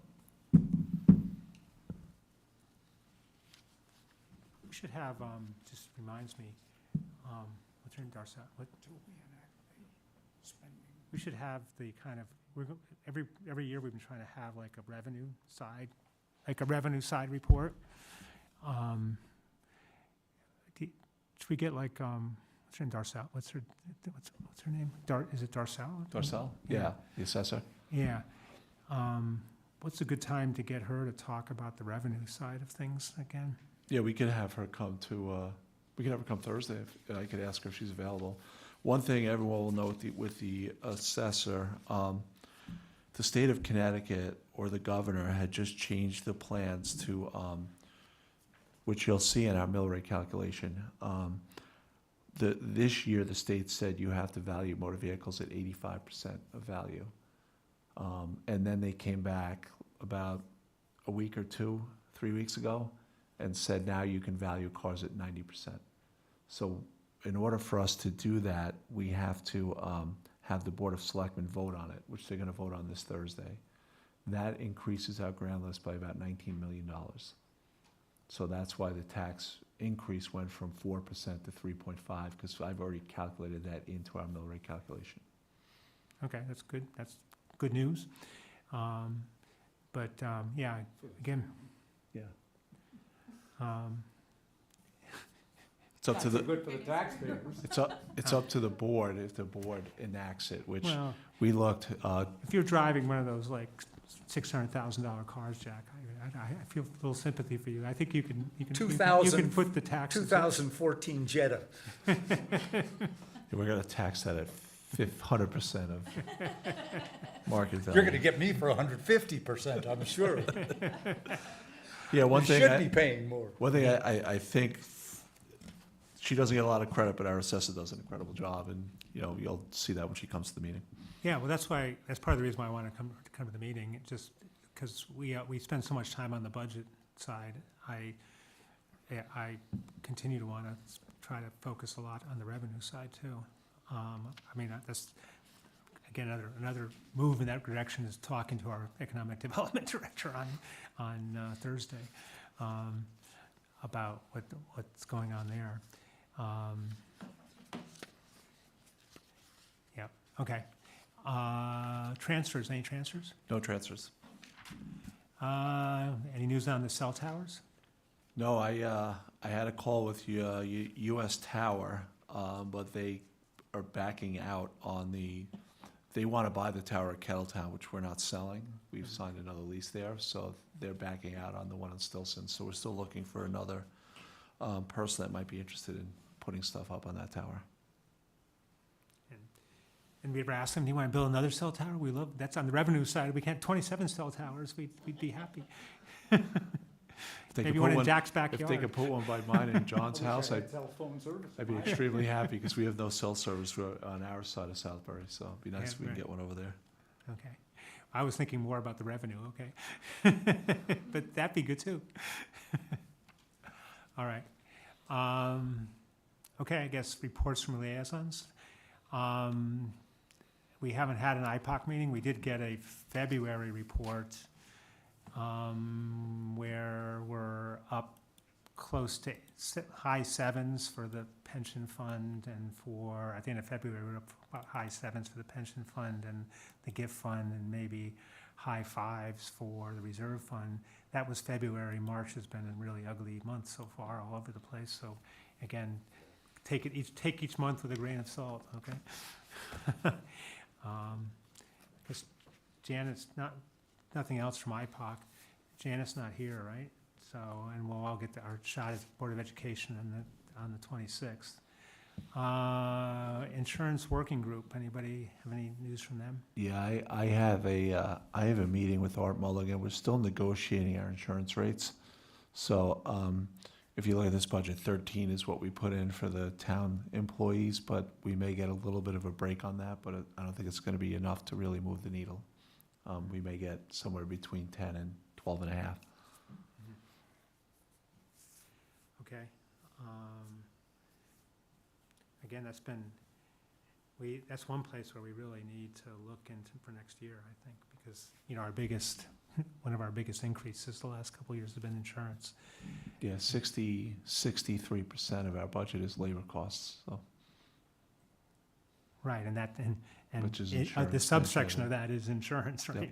We should have, just reminds me, what's her name, Darcel, what? We should have the kind of, every year we've been trying to have like a revenue side report. Should we get like, what's her name, Darcel, what's her name? Is it Darcel? Darcel? Yeah. Yeah, the assessor. Yeah. What's a good time to get her to talk about the revenue side of things again? Yeah, we could have her come Thursday. I could ask her if she's available. One thing everyone will know with the assessor, the state of Connecticut or the governor had just changed the plans to, which you'll see in our mill rate calculation. This year, the state said you have to value motor vehicles at 85% of value. And then they came back about a week or 3 weeks ago and said now you can value cars at 90%. So in order for us to do that, we have to have the Board of Selectmen vote on it, which they're going to vote on this Thursday. That increases our grand list by about $19 million. So that's why the tax increase went from 4% to 3.5, because I've already calculated that into our mill rate calculation. Okay, that's good. That's good news. But, yeah, again, Yeah. It's up to the. Good for the taxpayers. It's up to the board if the board enacts it, which well, we looked, if you're driving one of those like $600,000 cars, Jack, I feel a little sympathy for you. I think you can you can put the taxes. 2014 Jetta. we're gonna tax that at 100% of market value. You're gonna get me for 150%, I'm sure. Yeah, one You thing, should be paying more. one thing I think, she doesn't get a lot of credit, but our assessor does an incredible job, and, you'll see that when she comes to the meeting. Yeah, well, that's part of the reason why I want to come to the meeting, it just because we spend so much time on the budget side. I continue to want to try to focus a lot on the revenue side too. I mean, that's, again, another move in that direction is talking to our economic development director on Thursday about what's going on there. Yeah, okay. Transfers, any transfers? No transfers. Any news on the cell towers? No, I had a call with US Tower, but they are backing out on they want to buy the tower at Kettletown, which we're not selling. We've signed another lease there, so they're backing out on the one in Stilson. So we're still looking for another person that might be interested in putting stuff up on that tower. And we ever asked them, do you want to build another cell tower? We love, that's on the revenue side. We can't, 27 cell towers, we'd be happy. If they could Maybe put one in one- Jack's If they backyard. could put one by mine and John's house, Telephone service. I'd be extremely happy, because we have no cell service on our side of Southbury, so it'd be nice Yeah, if we can right. get one over there. Okay. I was thinking more about the revenue, okay. But that'd be good too. All right. Okay, I guess reports from liaisons. We haven't had an IPOC meeting. We did get a February report where we're up close to high sevens for the pension fund, and for, at the end of February, we're up about high sevens for the pension fund and the gift fund, and maybe high fives for the reserve fund. That was February. March has been a really ugly month so far, all over the place. So again, take each month with a grain of salt, okay? Because Janet's nothing else from IPOC. Janet's not here, right? So, and we'll all get our shot at Board of Education on the 26th. Insurance Working Group, anybody have any news from them? Yeah, I have a meeting with Art Mulligan. We're still negotiating our insurance rates. So if you look at this budget, 13 is what we put in for the town employees, but we may get a little bit of a break on that, but I don't think it's going to be enough to really move the needle. We may get somewhere between 10 and 12 and a half. Okay. Again, that's one place where we really need to look into for next year, I think, because, one of our biggest increases the last couple of years has been insurance. Yeah, 63% of our budget is labor costs, so. Right, and Which is the insurance, subsection of essentially. that is insurance, right?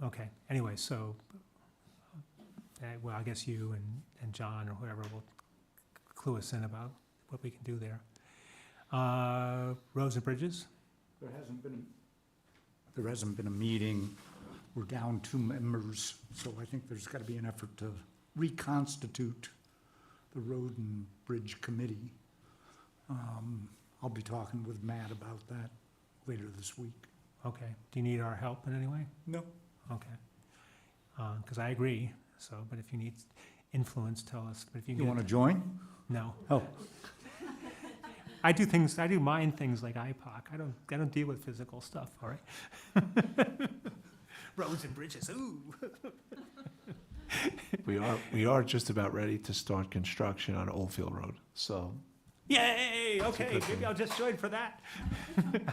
Okay, anyway, so, well, I guess you and John or whoever will clue us in about what we can do there. Roads and bridges? There hasn't been a meeting. We're down 2 members, so I think there's got to be an effort to reconstitute the Road and Bridge Committee. I'll be talking with Matt about that later this week. Okay, do you need our help in any way? No. Okay. Because I agree, so, but if you need influence, tell us. But if you You get- want to join? No. Oh. I do mind things like IPOC. I don't deal with physical stuff, all right? Roads and bridges, ooh. We are just about ready to start construction on Oldfield Road, so. Yay, okay, good thing. maybe I'll just join for that.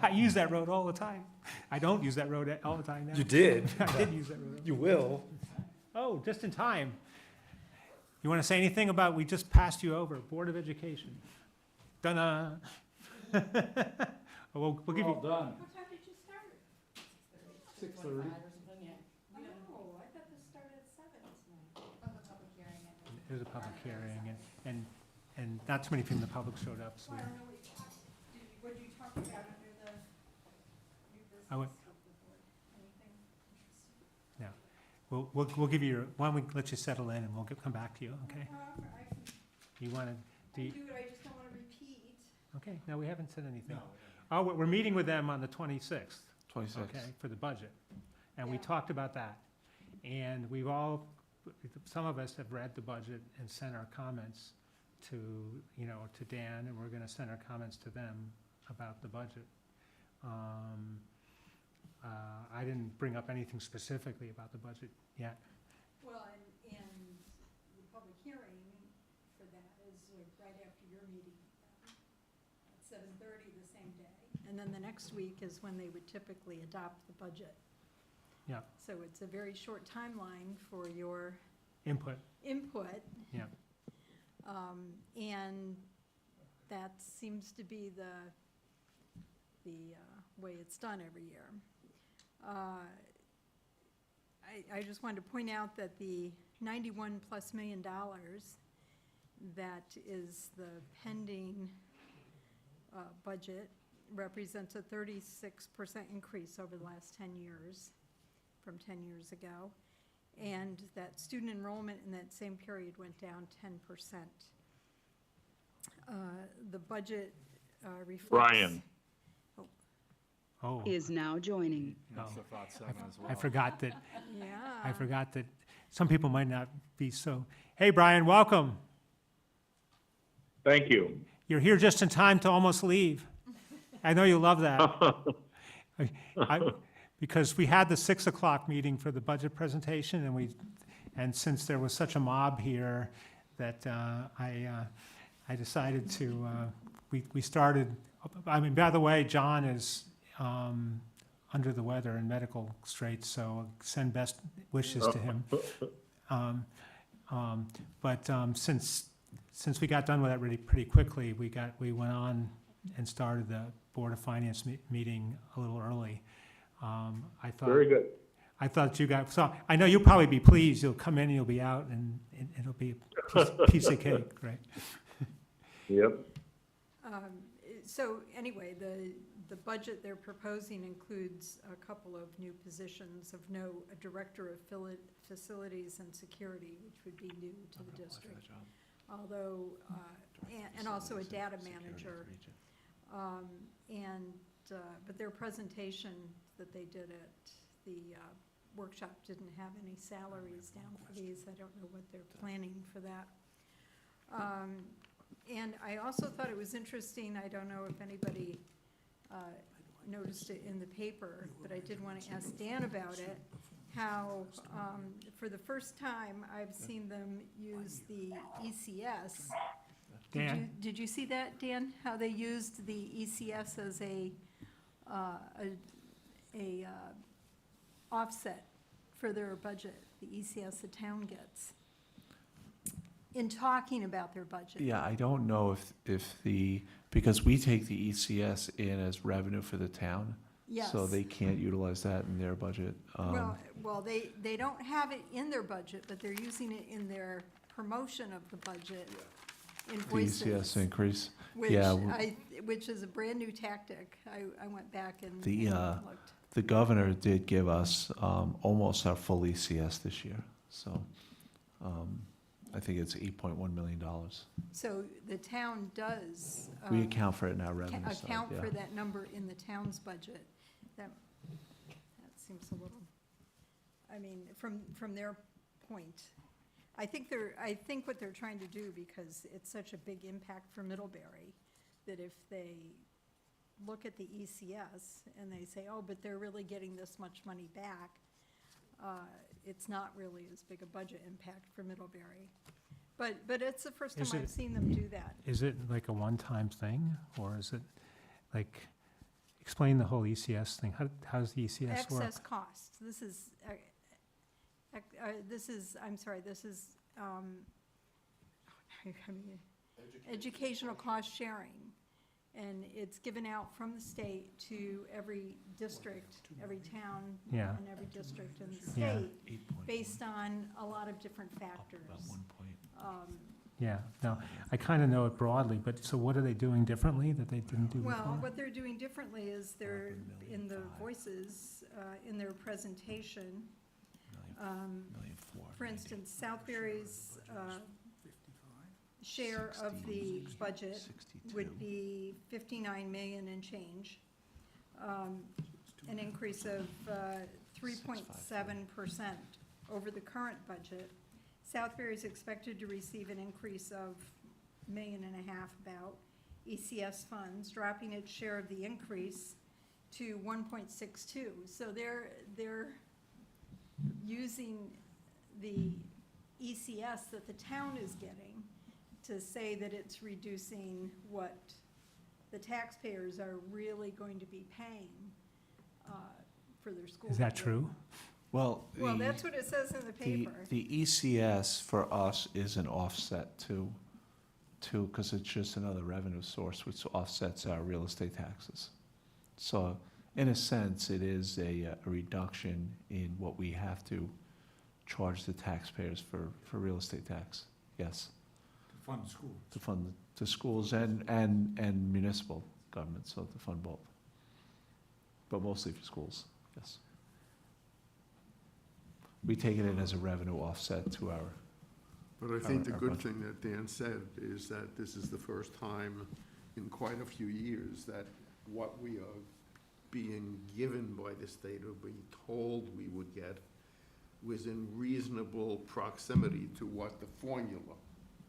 I use that road all the time. I don't use that road all the time now. You did. I did use that road. You will. Oh, just in time. You want to say anything about, we just passed you over, Board of Education? Dun-na. We'll give you, done. What time did you start? 6:30. Oh, I thought this started at 7 tonight. there's a public hearing, and not too many people in the public showed up, so. Well, I don't know what you talked, what did you talk about under the new business I would- of the board? Anything interesting? We'll give you why don't we let you settle in and we'll come back to you, okay? I can You want to, do it, I just don't want to repeat. okay, no, we haven't said anything. Oh, we're meeting with them on the 26th. 26. Okay, for the budget. And we Yeah. talked about that. And some of us have read the budget and sent our comments to Dan, and we're gonna send our comments to them about the budget. I didn't bring up anything specifically about the budget yet. Well, and the public hearing for that is right after your meeting, at 7:30 the same day. And then the next week is when they would typically adopt the budget. Yeah. So it's a very short timeline for your Input, input. yeah. And that seems to be the way it's done every year. I just wanted to point out that the $91+ million that is the pending budget represents a 36% increase over the last 10 years, from 10 years ago, and that student enrollment in that same period went down 10%. The budget reflects. Brian. Oh, Is now joining. That's the thought seven as well. I forgot that, Yeah. I forgot that some people might not be so. Hey, Brian, welcome. Thank you. You're here just in time to almost leave. I know you love that. Because we had the 6 o'clock meeting for the budget presentation, and since there was such a mob here, that I decided to, we started, I mean, by the way, John is under the weather and medical straits, so send best wishes to him. But since we got done with that really pretty quickly, we went on and started the Board of Finance meeting a little early. I thought. Very good. I thought you guys, so I know you'll probably be pleased. You'll come in, you'll be out, and it'll be a piece of cake, right? Yep. So anyway, the budget they're proposing includes a couple of new positions of note, a director of facilities and security, which would be new to the district. Although, and also a data manager. But their presentation that they did at the workshop didn't have any salaries down for these. I don't know what they're planning for that. And I also thought it was interesting, I don't know if anybody noticed it in the paper, but I did want to ask Dan about it, how for the first time I've seen them use the ECS. Dan? Did you see that, Dan? How they used the ECS as a offset for their budget, the ECS the town gets, in talking about their budget? Yeah, I don't know because we take the ECS in as revenue for the town. Yes. So they can't utilize that in their budget. Well, they don't have it in their budget, but they're using it in their promotion of the budget The invoices. ECS increase. Which Yeah, which is a brand-new tactic. I went back and The, and looked. The governor did give us almost our full ECS this year, so I think it's $8.1 million. So the town does. We account for it in our revenue side, Account yeah. for that number in the town's budget. That seems a little, I mean, from their point. I think what they're trying to do, because it's such a big impact for Middlebury, that if they look at the ECS and they say, oh, but they're really getting this much money back, it's not really as big a budget impact for Middlebury. But it's the first Is time I've it- seen them do that. Is it like a one-time thing, or is it like, explain the whole ECS thing? How does the ECS work? Excess costs. This is, I'm sorry, this is, educational cost sharing. And it's given out from the state to every district, every town, Yeah. and every district in the Yeah. state, based on a lot of different factors. About 1 point. Yeah, no, I kind of know it broadly, but so what are they doing differently that they didn't do Well, before? what they're doing differently is they're, in the voices, in their presentation, for instance, Southbury's share of the budget would be 59 million and change, an increase of 3.7% over the current budget. Southbury is expected to receive an increase of $1.5 million about ECS funds, dropping its share of the increase to 1.62. So they're using the ECS that the town is getting to say that it's reducing what the taxpayers are really going to be paying for their school. Is that budget. true? Well, Well, that's what it says in the paper. the ECS for us is an offset too, because it's just another revenue source which offsets our real estate taxes. So In a sense, it is a reduction in what we have to charge the taxpayers for real estate tax, yes, To fund schools. to fund the schools and municipal government, so to fund both. But mostly for schools, yes. We take it in as a revenue offset to our, But I think the Our good budget. thing that Dan said is that this is the first time in quite a few years that what we are being given by the state or being told we would get was in reasonable proximity to what the formula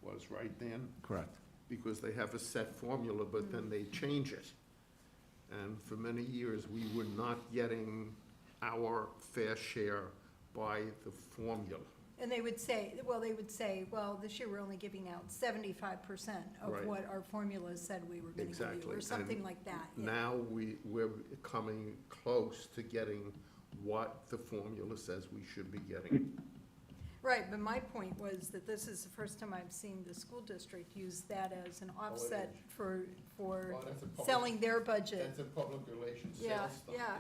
was, right, Dan? correct. Because they have a set formula, but then they change it. And for many years, we were not getting our fair share by the formula. And they would say, well, this year we're only giving out 75% of Right. what our formula said we were gonna give you, Exactly. or something And like that. yeah. Now we're coming close to getting what the formula says we should be getting. Right, but my point was that this is the first time I've seen the school district use that as an offset is. for Well, that's a public- selling their budget. That's a public relations Yeah, sales stuff, yeah.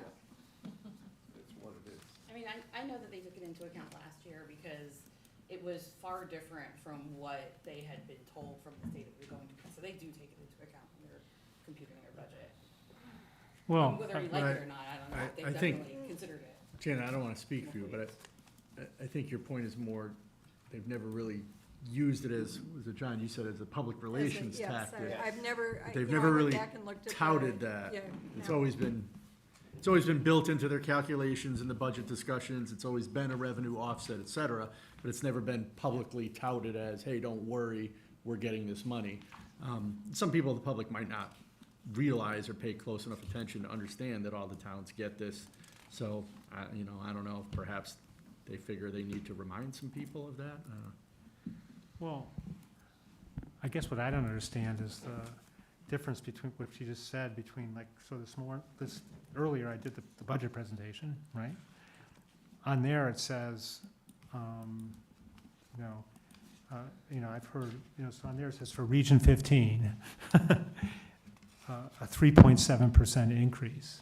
That's what it is. I mean, I know that they took it into account last year because it was far different from what they had been told from the state it was going to be. So they do take it into account when they're computing their budget. Well, Whether you like it or not, I don't know. I They've think- definitely considered it. Janet, I don't want to speak for you, but I think your point is more, they've never really used it as, was it John, you said as a public relations Yes, tactic. I've never, They've I never went really back and looked at touted that. Yeah, It's no. always been built into their calculations and the budget discussions, it's always been a revenue offset, et cetera, but it's never been publicly touted as, hey, don't worry, we're getting this money. Some people in the public might not realize or pay close enough attention to understand that all the towns get this. So, I don't know, if perhaps they figure they need to remind some people of that, I don't know. well, I guess what I don't understand is the difference between what you just said between like, so earlier I did the budget presentation, right? On there it says, I've heard, so on there it says for Region 15, a 3.7% increase.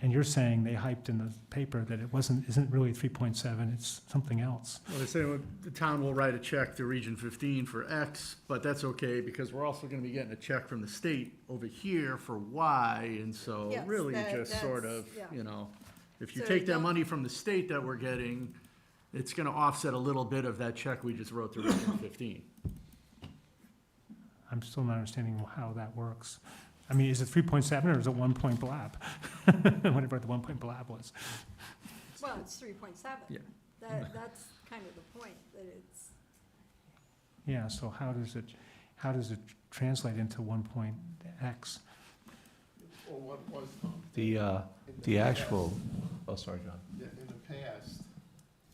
And you're saying they hyped in the paper that it isn't really 3.7, it's something else. Well, they say the town will write a check to Region 15 for X, but that's okay because we're also gonna be getting a check from the state over here for Y, and so Yes, really just sort of, that's- yeah. if you So take that don't- money from the state that we're getting, it's gonna offset a little bit of that check we just wrote to Region 15. I'm still not understanding how that works. I mean, is it 3.7 or is it 1 point blab? Whatever the 1 point blab was. Well, it's 3.7. Yeah. That's kind of the point, that it's, Yeah, so how does it translate into 1 point X? Well, what was, Tom? The actual, oh, sorry, John. In the past,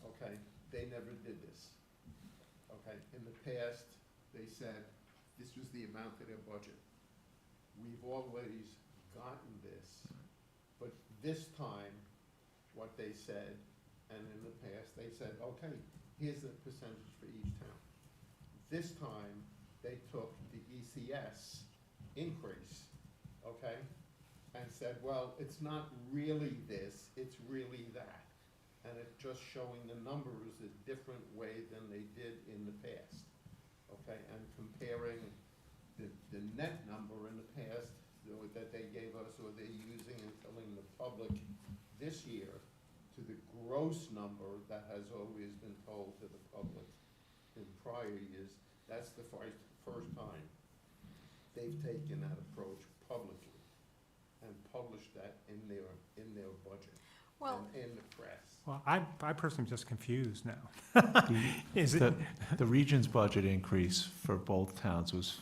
okay, they never did this. Okay, in the past, they said this was the amount of their budget. We've always gotten this, but this time, what they said, and in the past, they said, okay, here's the percentage for each town. This time, they took the ECS increase, okay, and said, well, it's not really this, it's really that. And it's just showing the numbers a different way than they did in the past, okay, and comparing the net number in the past that they gave us, or they're using and telling the public this year, to the gross number that has always been told to the public in prior years. That's the first time they've taken that approach publicly and published that in their budget well, and in the press. Well, I personally am just confused now. Is it, The region's budget increase for both towns was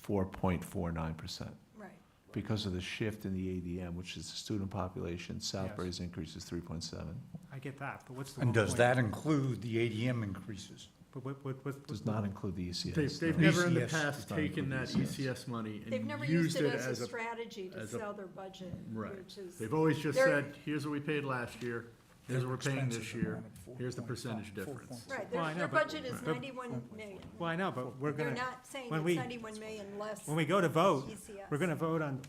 4.49%. right. Because of the shift in the ADM, which is the student population, Southbury's increase is 3.7. I get that, but what's the 1 And point? does that include the ADM increases? But what? Does not include the ECS. They've no. never in the ECS past does not taken that include ECS. ECS money They've and never used it as a a, strategy to as a- sell their budget, Right. which is. they've always just They're- said, here's what we paid last year, Here's what we're paying Expenses this are year. going up Here's the 4.5, percentage difference. 4.6. Right, Well, I know, their but- budget is but- 91 million. Well, I know, but we're They're gonna, not saying when it's we- 91 million less when we go to vote, ECS. we're gonna vote on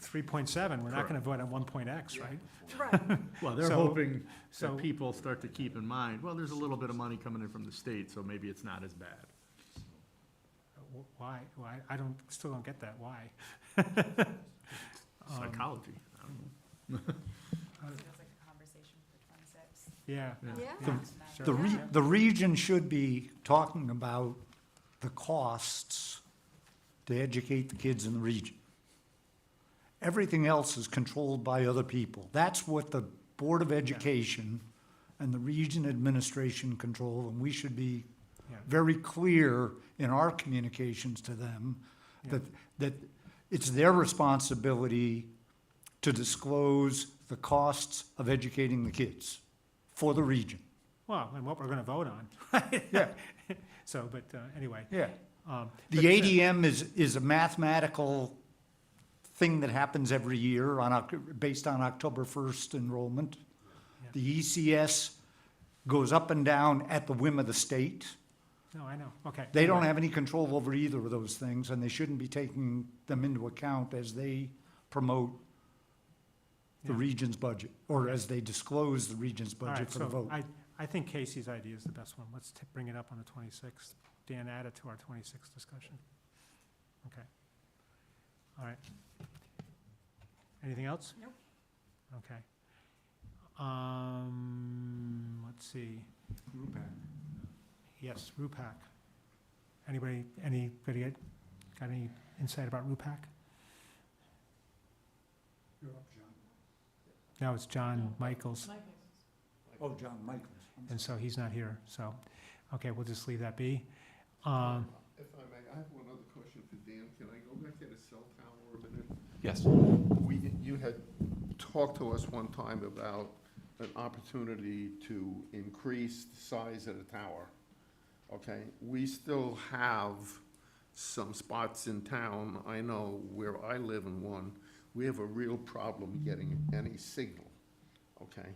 3.7, we're not gonna vote on 1.x, right? Right, Well, they're So- hoping so- that people start to keep in mind, well, there's a little bit of money coming in from the state, so maybe it's not as bad. Why, still don't get that, why? Psychology, I don't know. So it was like a conversation for 26. Yeah. yeah. Sure. The region should be talking about the costs to educate the kids in the region. Everything else is controlled by other people. That's what the Board of Education and the region administration control, and we should be Yeah. very clear in our communications to them Yeah. that it's their responsibility to disclose the costs of educating the kids for the region. Well, and what we're gonna vote on. Yeah, So, but, anyway. yeah. but, The ADM is a mathematical thing that happens every year based on October 1st enrollment. Yeah. The ECS goes up and down at the whim of the state. No, I know, okay. They don't Anyway. have any control over either of those things, and they shouldn't be taking them into account as they promote the Yeah. region's budget, or as they disclose the region's All right, budget for the so vote. I think Casey's idea is the best one. Let's bring it up on the 26th. Dan, add it to our 26th discussion. Okay. All right. Anything else? Nope. Okay. Let's see. Yes, RUPAC. Anybody got any insight about RUPAC? No, it's John Michaels. Oh, John Michaels. And so he's not here, so, okay, we'll just leave that be. If I may, I have one other question for Dan. Can I go back to the cell tower a minute? Yes. You had talked to us one time about an opportunity to increase the size of the tower. Okay, we still have some spots in town, I know where I live in one, we have a real problem getting any signal, okay?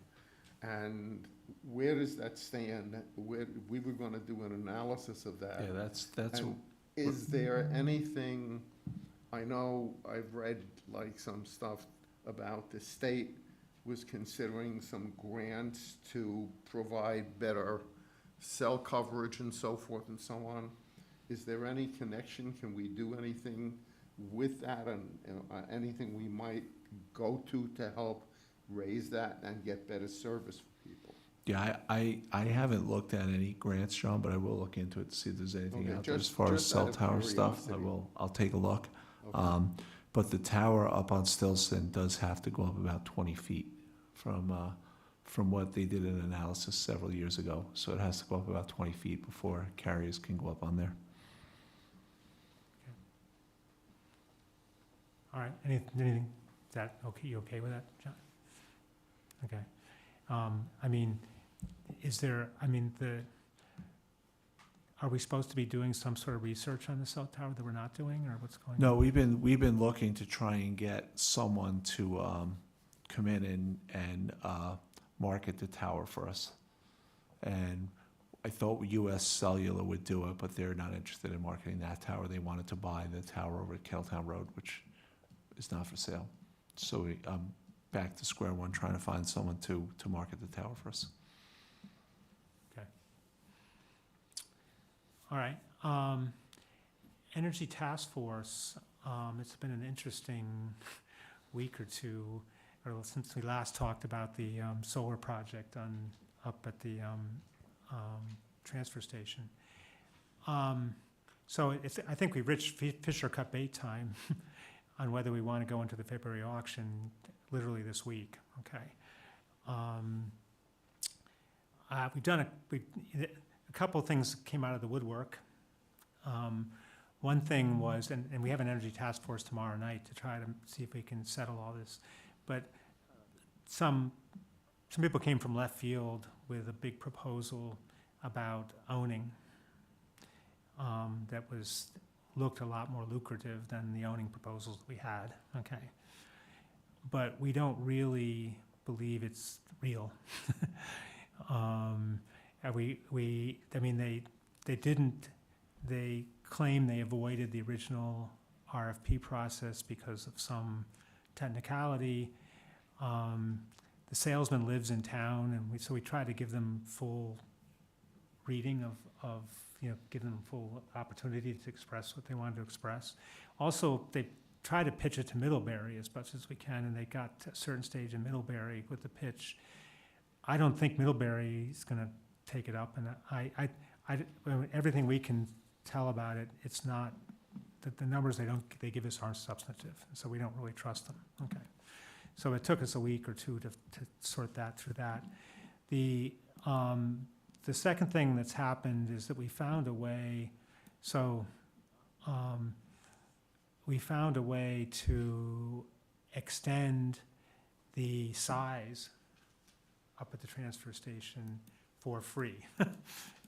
And where does that stand? We were gonna do an analysis of that. Yeah, that's, And is there anything, I know I've read like some stuff about the state was considering some grants to provide better cell coverage and so forth and so on. Is there any connection? Can we do anything with that and anything we might go to help raise that and get better service for people? Yeah, I haven't looked at any grants, John, but I will look into it to see if there's anything Okay, out there as just- far as just cell out of tower stuff. curiosity. I'll take a look. Okay. But the tower up on Stilson does have to go up about 20 feet from what they did an analysis several years ago. So it has to go up about 20 feet before carriers can go up on there. All right, anything, is that, okay, you okay with that, John? Okay. I mean, is there, are we supposed to be doing some sort of research on the cell tower that we're not doing, or what's going on? No, we've been looking to try and get someone to come in and market the tower for us. And I thought US Cellular would do it, but they're not interested in marketing that tower. They wanted to buy the tower over at Kettletown Road, which is not for sale. So I'm back to square one, trying to find someone to market the tower for us. All right. Energy Task Force, it's been an interesting week or two, or since we last talked about the solar project up at the transfer station. So I think we reached Fisher Cup bait time on whether we want to go into the February auction literally this week, okay? We've done a couple of things came out of the woodwork. One thing was, and we have an energy task force tomorrow night to try to see if we can settle all this, but some people came from left field with a big proposal about owning that looked a lot more lucrative than the owning proposals we had, okay? But we don't really believe it's real. And I mean, they claim they avoided the original RFP process because of some technicality. The salesman lives in town, and so we try to give them full reading of give them full opportunity to express what they wanted to express. Also, they try to pitch it to Middlebury as much as we can, and they got to a certain stage in Middlebury with the pitch. I don't think Middlebury is going to take it up, and everything we can tell about it, it's not, the numbers they give us aren't substantive, so we don't really trust them. Okay. So it took us a week or two to sort that through that. The second thing that's happened is that we found a way, we found a way to extend the size up at the transfer station for free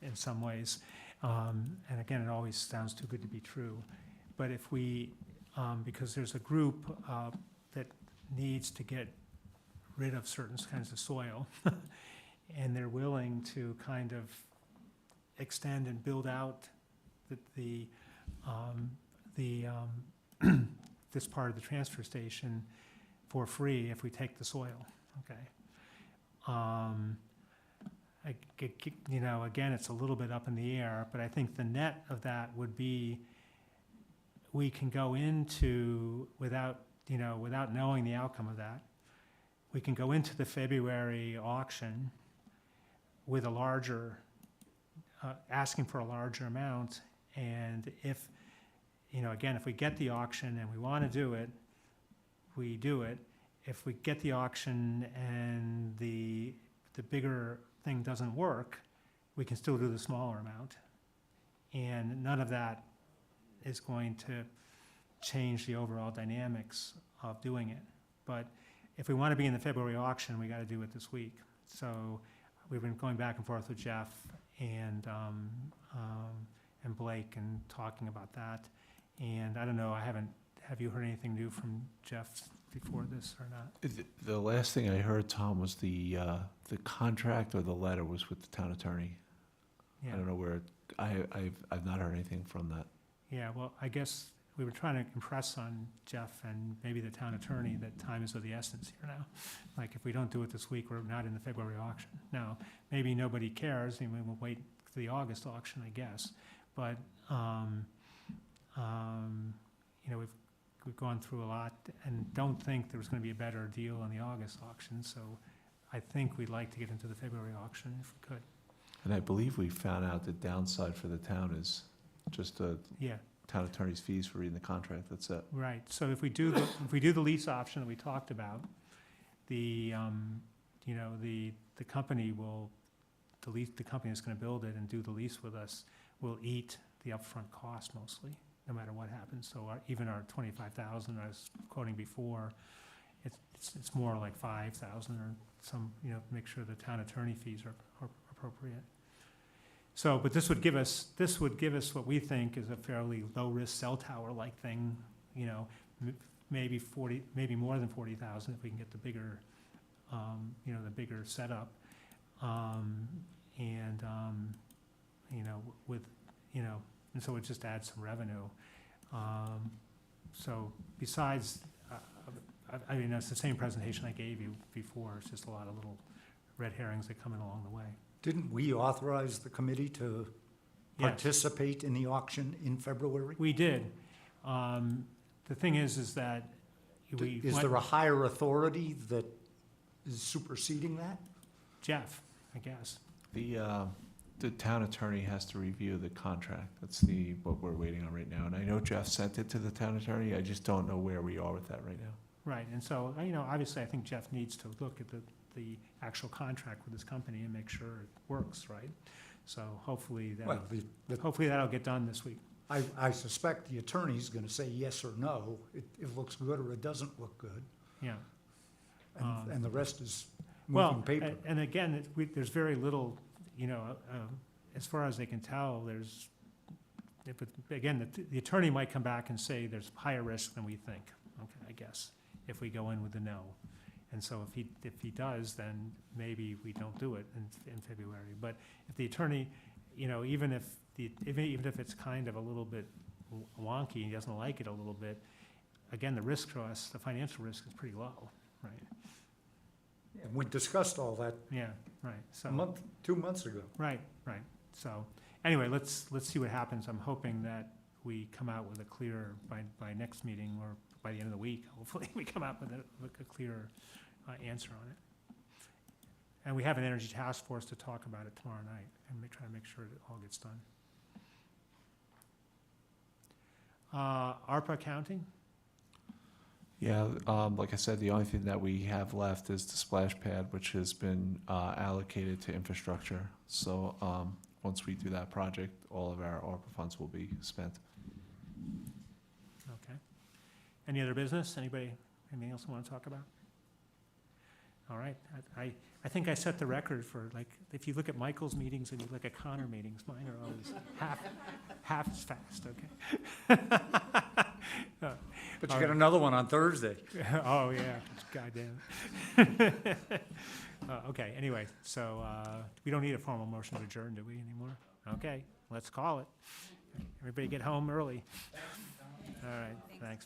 in some ways. And again, it always sounds too good to be true. But if we, because there's a group that needs to get rid of certain kinds of soil, and they're willing to kind of extend and build out this part of the transfer station for free if we take the soil, okay? Again, it's a little bit up in the air, but I think the net of that would be we can go into, without knowing the outcome of that, we can go into the February auction with a larger, asking for a larger amount, and if we get the auction and we want to do it, we do it. If we get the auction and the bigger thing doesn't work, we can still do the smaller amount. And none of that is going to change the overall dynamics of doing it. But if we want to be in the February auction, we got to do it this week. So we've been going back and forth with Jeff and Blake and talking about that. And I don't know, have you heard anything new from Jeff before this or not? The last thing I heard, Tom, was the contract or the letter was with the town attorney. Yeah. I don't know where, I've not heard anything from that. Yeah, well, I guess we were trying to impress on Jeff and maybe the town attorney that time is of the essence here now. Like, if we don't do it this week, we're not in the February auction. Now, maybe nobody cares, and we'll wait for the August auction, I guess. But, we've gone through a lot and don't think there was going to be a better deal in the August auction. So I think we'd like to get into the February auction if we could. And I believe we found out the downside for the town is just Yeah. town attorney's fees for reading the contract, that's it. Right, so if we do the lease option that we talked about, the company the company that's gonna build it and do the lease with us will eat the upfront cost mostly, no matter what happens. So even our 25,000 I was quoting before, it's more like 5,000 or some, make sure the town attorney fees are appropriate. So, but this would give us what we think is a fairly low-risk cell tower-like thing, maybe more than 40,000 if we can get the bigger, the bigger setup, and so it just adds some revenue. So besides, it's the same presentation I gave you before. It's just a lot of little red herrings that come in along the way. Didn't we authorize the committee to Yes. participate in the auction in February? We did. The thing is that Is there a higher authority that is superseding that? Jeff, I guess. The town attorney has to review the contract. That's what we're waiting on right now. And I know Jeff sent it to the town attorney. I just don't know where we are with that right now. Right, and so, obviously, I think Jeff needs to look at the actual contract with this company and make sure it works, right? So hopefully Well, that'll get done this week. I suspect the attorney's gonna say yes or no. It looks good or it doesn't look good. Yeah. And the rest is Well, moving paper. and again, there's very little, as far as they can tell, the attorney might come back and say there's higher risk than we think, okay, I guess, if we go in with the no. And so if he does, then maybe we don't do it in February. But if the attorney, even if it's kind of a little bit wonky, he doesn't like it a little bit, again, the risk to us, the financial risk is pretty low, right? And we discussed all that Yeah, right, so. a month, 2 months ago. Right. So, anyway, let's see what happens. I'm hoping that we come out with a clear, by next meeting or by the end of the week, hopefully, we come out with a clearer answer on it. And we have an energy task force to talk about it tomorrow night and try to make sure that it all gets done. ARPA accounting? Yeah, like I said, the only thing that we have left is the splash pad, which has been allocated to infrastructure. So once we do that project, all of our ARPA funds will be spent. Okay. Any other business? Anybody, anything else you want to talk about? All right. I think I set the record for, like, if you look at Michael's meetings and you look at Connor meetings, mine are always half as fast, okay? But you got another one on Thursday. Oh, yeah, goddamn. Okay, anyway, so we don't need a formal motion to adjourn, do we, anymore? Okay, let's call it. Everybody get home early. All right, thanks.